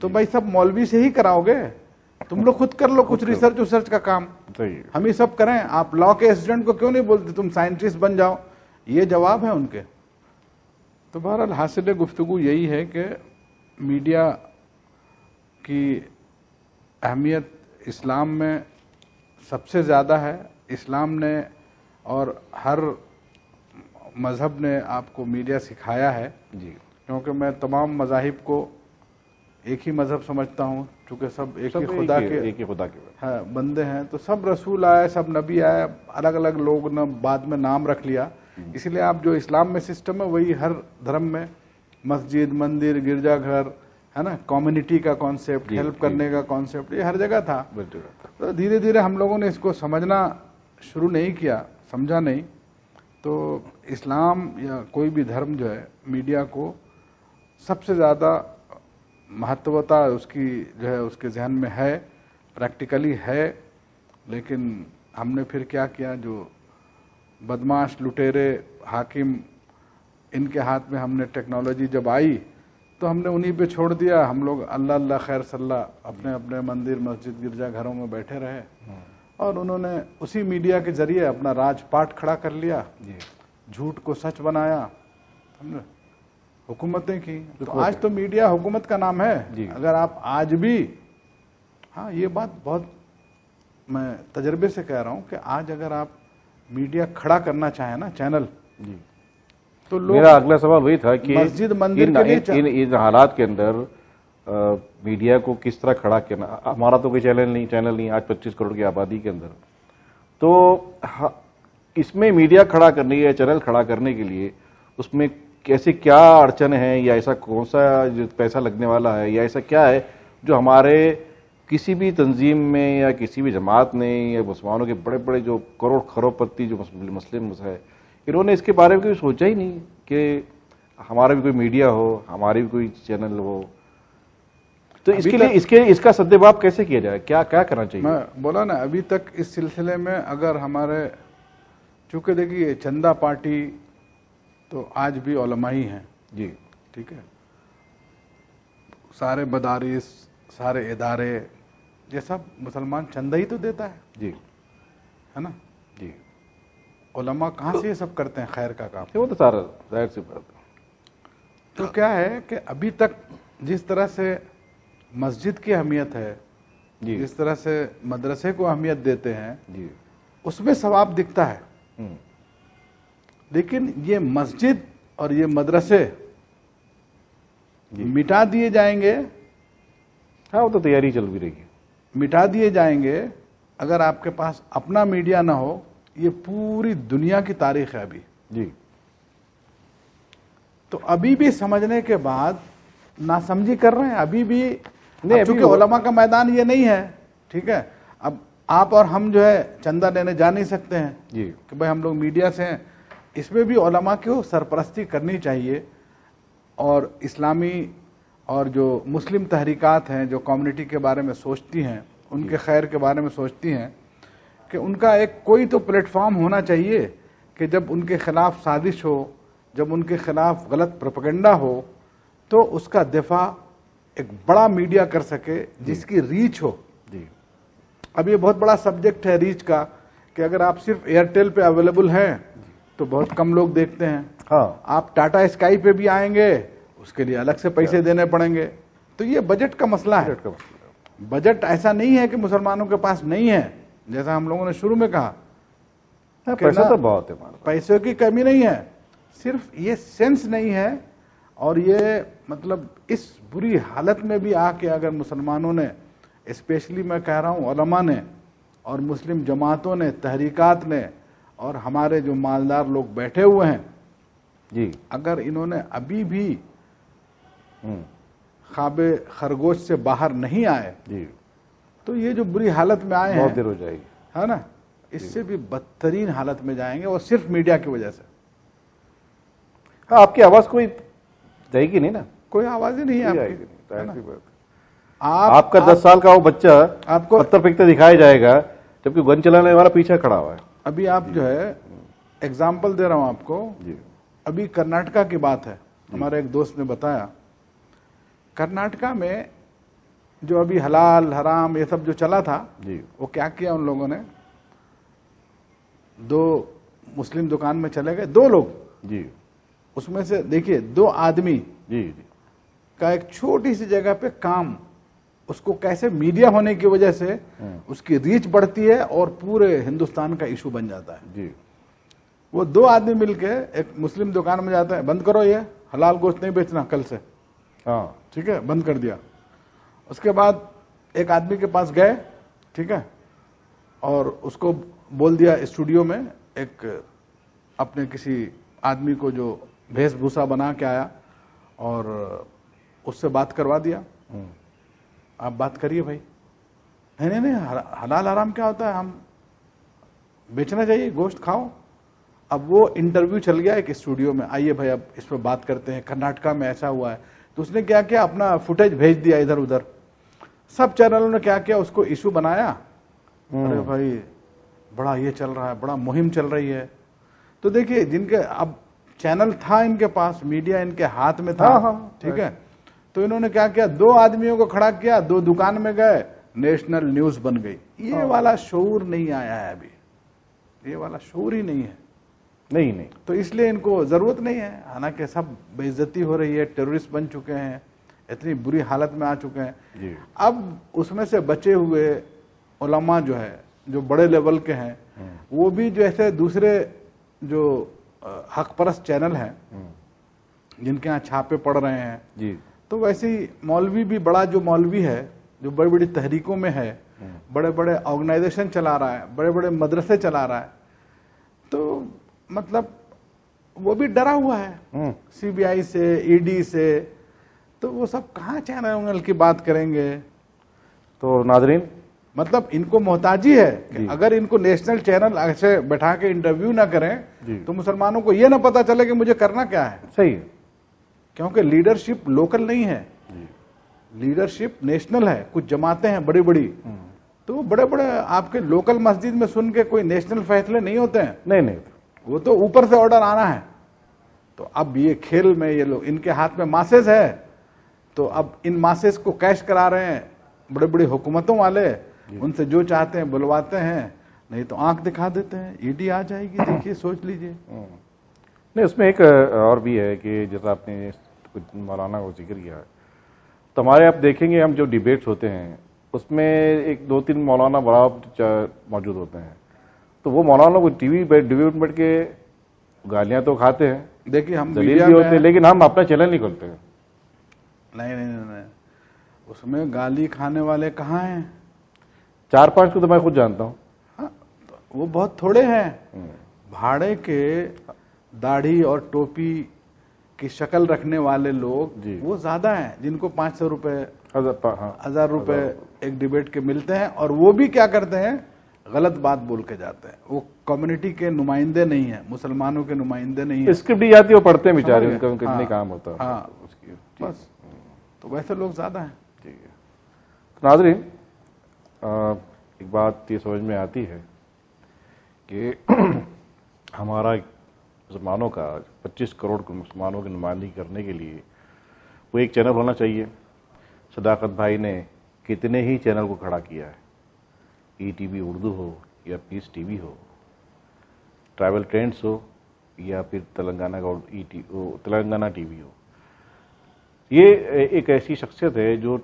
تو بھائی سب مولوی سے ہی کراؤ گے؟ تم لوگ خود کر لو کچھ ریسرچ کا کام. ہم یہ سب کریں. آپ لا کے اسٹوڈنٹ کو کیوں نہیں بولتے تم سائنٹسٹ بن جاؤ؟ یہ جواب ہے ان کے. تو بہرحال حاصل گفتگو یہی ہے کہ میڈیا کی اہمیت اسلام میں سب سے زیادہ ہے. اسلام نے اور ہر مذہب نے آپ کو میڈیا سکھایا ہے. جی کیونکہ میں تمام مذاہب کو ایک ہی مذہب سمجھتا ہوں، چونکہ سب ایک ہی خدا کے بندے ہیں. تو سب رسول آئے، سب نبی آئے، الگ الگ لوگ نے بعد میں نام رکھ لیا. اس لیے آپ جو اسلام میں سسٹم ہے وہی ہر دھرم میں، مسجد، مندر، گرجا گھر ہے نا، کمیونٹی کا کانسیپٹ، ہیلپ کرنے کا کانسیپٹ، یہ ہر جگہ تھا. تو دھیرے دھیرے ہم لوگوں نے اس کو سمجھنا شروع نہیں کیا، سمجھا نہیں. تو اسلام یا کوئی بھی دھرم جو ہے میڈیا کو سب سے زیادہ مہتوتا اس کی جو ہے اس کے ذہن میں ہے، پریکٹیکلی ہے. لیکن ہم نے پھر کیا کیا، جو بدماش لٹیرے حاکم ان کے ہاتھ میں ہم نے ٹیکنالوجی جب آئی تو ہم نے انہی پہ چھوڑ دیا. ہم لوگ اللہ اللہ خیر صلی اللہ اپنے اپنے مندر، مسجد، گرجا گھروں میں بیٹھے رہے، اور انہوں نے اسی میڈیا کے ذریعے اپنا راج پاٹ کھڑا کر لیا، جھوٹ کو سچ بنایا، حکومتیں کی. تو آج تو میڈیا حکومت کا نام ہے. اگر آپ آج بھی، ہاں یہ بات بہت میں تجربے سے کہہ رہا ہوں کہ آج اگر آپ میڈیا کھڑا کرنا چاہیں نا، چینل، تو لوگ، میرا اگلا سوال وہی تھا کہ مسجد مندر کے لیے ان حالات کے اندر میڈیا کو کس طرح کھڑا کرنا. ہمارا تو کوئی چینل نہیں آج 25 کروڑ کی آبادی کے اندر. تو اس میں میڈیا کھڑا کرنے یا چینل کھڑا کرنے کے لیے اس میں کیسے کیا اڑچن ہے، یا ایسا کون سا پیسہ لگنے والا ہے، یا ایسا کیا ہے جو ہمارے کسی بھی تنظیم میں یا کسی بھی جماعت نے یا مسلمانوں کے بڑے بڑے جو کروڑپتی جو مسلم ہے، انہوں نے اس کے بارے میں کوئی سوچا ہی نہیں کہ ہمارا بھی کوئی میڈیا ہو، ہماری بھی کوئی چینل ہو. تو اس کے لیے اس کا سدباب کیسے کیا جائے، کیا کرنا چاہیے؟ میں بولا نا ابھی تک اس سلسلے میں اگر ہمارے، چونکہ دیکھیے چندہ پارٹی تو آج بھی علماء ہی ہیں. جی ٹھیک ہے. سارے مدارس، سارے ادارے، یہ سب مسلمان چندہ ہی تو دیتا ہے. جی ہے نا. جی. علماء کہاں سے یہ سب کرتے ہیں خیر کا کام؟ وہ تو سارا ظاہر سی بات ہے. تو کیا ہے کہ ابھی تک جس طرح سے مسجد کی اہمیت ہے، جی جس طرح سے مدرسے کو اہمیت دیتے ہیں، جی اس میں ثواب دکھتا ہے. ہوں. لیکن یہ مسجد اور یہ مدرسے مٹا دیے جائیں گے. ہاں وہ تو تیاری چل بھی رہی ہے. مٹا دیے جائیں گے اگر آپ کے پاس اپنا میڈیا نہ ہو. یہ پوری دنیا کی تاریخ ہے ابھی. جی تو ابھی بھی سمجھنے کے بعد ناسمجھی کر رہے ہیں. ابھی بھی نہیں، چونکہ علماء کا میدان یہ نہیں ہے، ٹھیک ہے. اب آپ اور ہم جو ہے چندہ لینے جا نہیں سکتے ہیں جی کہ بھائی ہم لوگ میڈیا سے ہیں. اس میں بھی علماء کو سرپرستی کرنی چاہیے، اور اسلامی اور جو مسلم تحریکات ہیں جو کمیونٹی کے بارے میں سوچتی ہیں، ان کے خیر کے بارے میں سوچتی ہیں، کہ ان کا ایک کوئی تو پلیٹ فارم ہونا چاہیے کہ جب ان کے خلاف سازش ہو، جب ان کے خلاف غلط پروپیگنڈا ہو، تو اس کا دفاع ایک بڑا میڈیا کر سکے جس کی ریچ ہو. جی اب یہ بہت بڑا سبجیکٹ ہے ریچ کا، کہ اگر آپ صرف ایئرٹیل پہ اویلیبل ہیں تو بہت کم لوگ دیکھتے ہیں. ہاں آپ ٹاٹا اسکائی پہ بھی آئیں گے، اس کے لیے الگ سے پیسے دینے پڑیں گے. تو یہ بجٹ کا مسئلہ ہے. بجٹ ایسا نہیں ہے کہ مسلمانوں کے پاس نہیں ہے، جیسا ہم لوگوں نے شروع میں کہا. پیسہ تو بہت ہے ہمارے پاس. پیسوں کی کمی نہیں ہے، صرف یہ سینس نہیں ہے. اور یہ مطلب اس بری حالت میں بھی آ کے اگر مسلمانوں نے، اسپیشلی میں کہہ رہا ہوں علماء نے اور مسلم جماعتوں نے، تحریکات نے، اور ہمارے جو مالدار لوگ بیٹھے ہوئے ہیں، جی اگر انہوں نے ابھی بھی ہوں. خواب خرگوش سے باہر نہیں آئے جی تو یہ جو بری حالت میں آئے ہیں، بہت دیر ہو جائے گی. ہے نا، اس سے بھی بدترین حالت میں جائیں گے، اور صرف میڈیا کی وجہ سے. ہاں آپ کی آواز کوئی جائے گی نہیں نا. کوئی آواز ہی نہیں ہے جائے آپ گی کی. نہیں. ظاہر سی بات ہے. آپ آپ کا 10 سال کا وہ بچہ آپ کو پتھر پھینکتے دکھایا جائے گا جبکہ گن چلانے والا پیچھے کھڑا ہوا ہے. ابھی آپ جو ہے اگزامپل دے رہا ہوں آپ کو. جی ابھی کرناٹکا کی بات ہے، ہمارے ایک دوست نے بتایا. کرناٹکا میں جو ابھی حلال حرام یہ سب جو چلا تھا، جی وہ کیا کیا ان لوگوں نے، 2 مسلم دکان میں چلے گئے، 2 لوگ، جی اس میں سے دیکھیے 2 آدمی جی جی کا ایک چھوٹی سی جگہ پہ کام، اس کو کیسے میڈیا ہونے کی وجہ سے اس کی ریچ بڑھتی ہے اور پورے ہندوستان کا ایشو بن جاتا ہے. جی وہ 2 آدمی مل کے ایک مسلم دکان میں جاتے ہیں، بند کرو یہ حلال گوشت نہیں بیچنا کل سے. ہاں ٹھیک ہے، بند کر دیا. اس کے بعد ایک آدمی کے پاس گئے، ٹھیک ہے، اور اس کو بول دیا اسٹوڈیو میں، ایک اپنے کسی آدمی کو جو بھیس بھوسا بنا کے آیا، اور اس سے بات کروا دیا. آپ بات کریے بھائی. نہیں حلال حرام کیا ہوتا ہے، ہم بیچنا چاہیے، گوشت کھاؤ. اب وہ انٹرویو چل گیا ایک اسٹوڈیو میں، آئیے بھائی اب اس پہ بات کرتے ہیں، کرناٹکا میں ایسا ہوا ہے. تو اس نے کیا کیا، اپنا فوٹیج بھیج دیا ادھر ادھر. سب چینلوں نے کیا کیا، اس کو ایشو بنایا. ارے بھائی بڑا یہ چل رہا ہے، بڑا مہم چل رہی ہے. تو دیکھیے جن کے اب چینل تھا ان کے پاس، میڈیا ان کے ہاتھ میں تھا، ٹھیک ہے، تو انہوں نے کیا کیا، 2 آدمیوں کو کھڑا کیا، 2 دکان میں گئے، نیشنل نیوز بن گئی. یہ والا شعور نہیں آیا ہے ابھی، یہ والا شعور ہی نہیں ہے. نہیں تو اس لیے ان کو ضرورت نہیں ہے. حالانکہ سب بے عزتی ہو رہی ہے، ٹیررسٹ بن چکے ہیں، اتنی بری حالت میں آ چکے ہیں. جی اب اس میں سے بچے ہوئے علماء جو ہے، جو بڑے لیول کے ہیں، وہ بھی جو ایسے دوسرے جو حق پرست چینل ہیں جن کے ہاں چھاپے پڑ رہے ہیں، جی تو ویسے ہی مولوی بھی، بڑا جو مولوی ہے جو بڑی بڑی تحریکوں میں ہے، بڑے بڑے آرگنائزیشن چلا رہا ہے، بڑے بڑے مدرسے چلا رہا ہے، تو مطلب وہ بھی ڈرا ہوا ہے سی بی آئی سے، ای ڈی سے. تو وہ سب کہاں چینل کی بات کریں گے. تو ناظرین مطلب ان کو محتاجی ہے کہ اگر ان کو نیشنل چینل ایسے بیٹھا کے انٹرویو نہ کریں تو مسلمانوں کو یہ نہ پتا چلے کہ مجھے کرنا کیا ہے. صحیح ہے. کیونکہ لیڈرشپ لوکل نہیں ہے، لیڈرشپ نیشنل ہے. کچھ جماعتیں ہیں بڑی بڑی، تو بڑے بڑے آپ کے لوکل مسجد میں سن کے کوئی نیشنل فیصلے نہیں ہوتے ہیں. نہیں وہ تو اوپر سے آرڈر آنا ہے. تو اب یہ کھیل میں یہ لوگ، ان کے ہاتھ میں ماسز ہے، تو اب ان ماسز کو کیش کرا رہے ہیں بڑے بڑی حکومتوں والے. ان سے جو چاہتے ہیں بلواتے ہیں، نہیں تو آنکھ دکھا دیتے ہیں, ایڈی آ جائے گی, دیکھیے سوچ لیجئے. نہیں, اس میں ایک اور بھی ہے کہ جیسا آپ نے مولانا کو ذکر کیا ہے, تو ہمارے آپ دیکھیں گے ہم جو ڈیبیٹس ہوتے ہیں اس میں ایک دو تین مولانا بڑا موجود ہوتے ہیں, تو وہ مولانا کو ٹی وی ڈیبیٹ میں بیٹھ کے گالیاں تو کھاتے ہیں, دیکھیے ہم دلیل میڈیا بھی میں ہوتے ہیں, لیکن ہم اپنا چینل نہیں کھولتے ہیں. نہیں, اس میں گالی کھانے والے کہاں ہیں؟ 4-5 کو تو میں خود جانتا ہوں. ہاں, وہ بہت تھوڑے ہیں. بھاڑے کے داڑھی اور ٹوپی کی شکل رکھنے والے لوگ وہ زیادہ ہیں, جن کو 500 روپے 1000 روپے ایک ڈیبیٹ کے ملتے ہیں, اور وہ بھی کیا کرتے ہیں, غلط بات بول کے جاتے ہیں. وہ کمیونٹی کے نمائندے نہیں ہیں, مسلمانوں کے نمائندے نہیں ہیں. اسکرپٹ دی جاتی ہے, وہ پڑھتے ہیں بیچارے, ان کا کتنے کام ہوتا ہے. ہاں بس, تو ویسے لوگ زیادہ ہیں. ٹھیک ہے. ناظرین, ایک بات یہ سمجھ میں آتی ہے کہ ہمارا مسلمانوں کا 25 کروڑ مسلمانوں کی نمائندگی کرنے کے لیے وہ ایک چینل ہونا چاہیے. صداقت بھائی نے کتنے ہی چینل کو کھڑا کیا ہے, ای ٹی وی اردو ہو یا پیس ٹی وی ہو, ٹریول ٹرینڈس ہو یا پھر تلنگانہ ٹی وی ہو. یہ ایک ایسی شخصیت ہے جو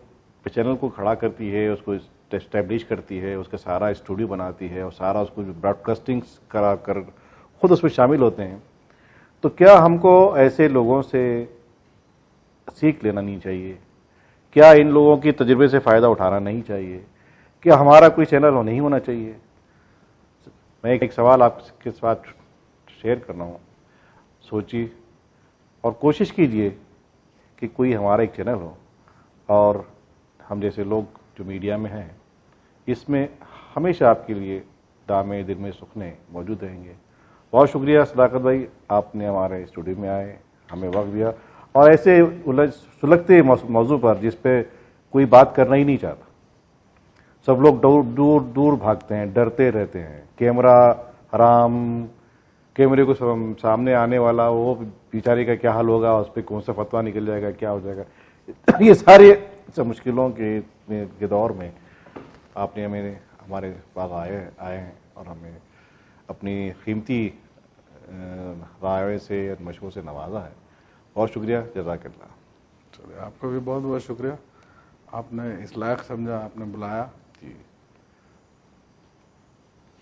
چینل کو کھڑا کرتی ہے, اس کو اسٹیبلش کرتی ہے, اس کا سارا اسٹوڈیو بناتی ہے, اور سارا اس کو براڈ کاسٹنگ کرا کر خود اس میں شامل ہوتے ہیں. تو کیا ہم کو ایسے لوگوں سے سیکھ لینا نہیں چاہیے؟ کیا ان لوگوں کی تجربے سے فائدہ اٹھانا نہیں چاہیے؟ کیا ہمارا کوئی چینل نہیں ہونا چاہیے؟ میں ایک سوال آپ کے ساتھ شیئر کرنا ہوں, سوچیے اور کوشش کیجئے کہ کوئی ہمارا ایک چینل ہو, اور ہم جیسے لوگ جو میڈیا میں ہیں اس میں ہمیشہ آپ کے لیے دامے دل میں سکھنے موجود رہیں گے. بہت شکریہ صداقت بھائی, آپ نے ہمارے اسٹوڈیو میں آئے, ہمیں وقت دیا, اور ایسے سلگتے موضوع پر جس پہ کوئی بات کرنا ہی نہیں چاہتا. سب لوگ دور دور بھاگتے ہیں, ڈرتے رہتے ہیں, کیمرہ حرام, کیمرے کو سامنے آنے والا وہ بیچارے کا کیا حال ہوگا, اس پہ کون سا فتویٰ نکل جائے گا, کیا ہو جائے گا. یہ سارے مشکلوں کے دور میں آپ نے ہمارے پاس آئے ہیں اور ہمیں اپنی قیمتی رائے سے اور مشوروں سے نوازا ہے. بہت شکریہ, جزاک اللہ. آپ کو بھی بہت بہت شکریہ, آپ نے اس لائق سمجھا, آپ نے بلایا. جی.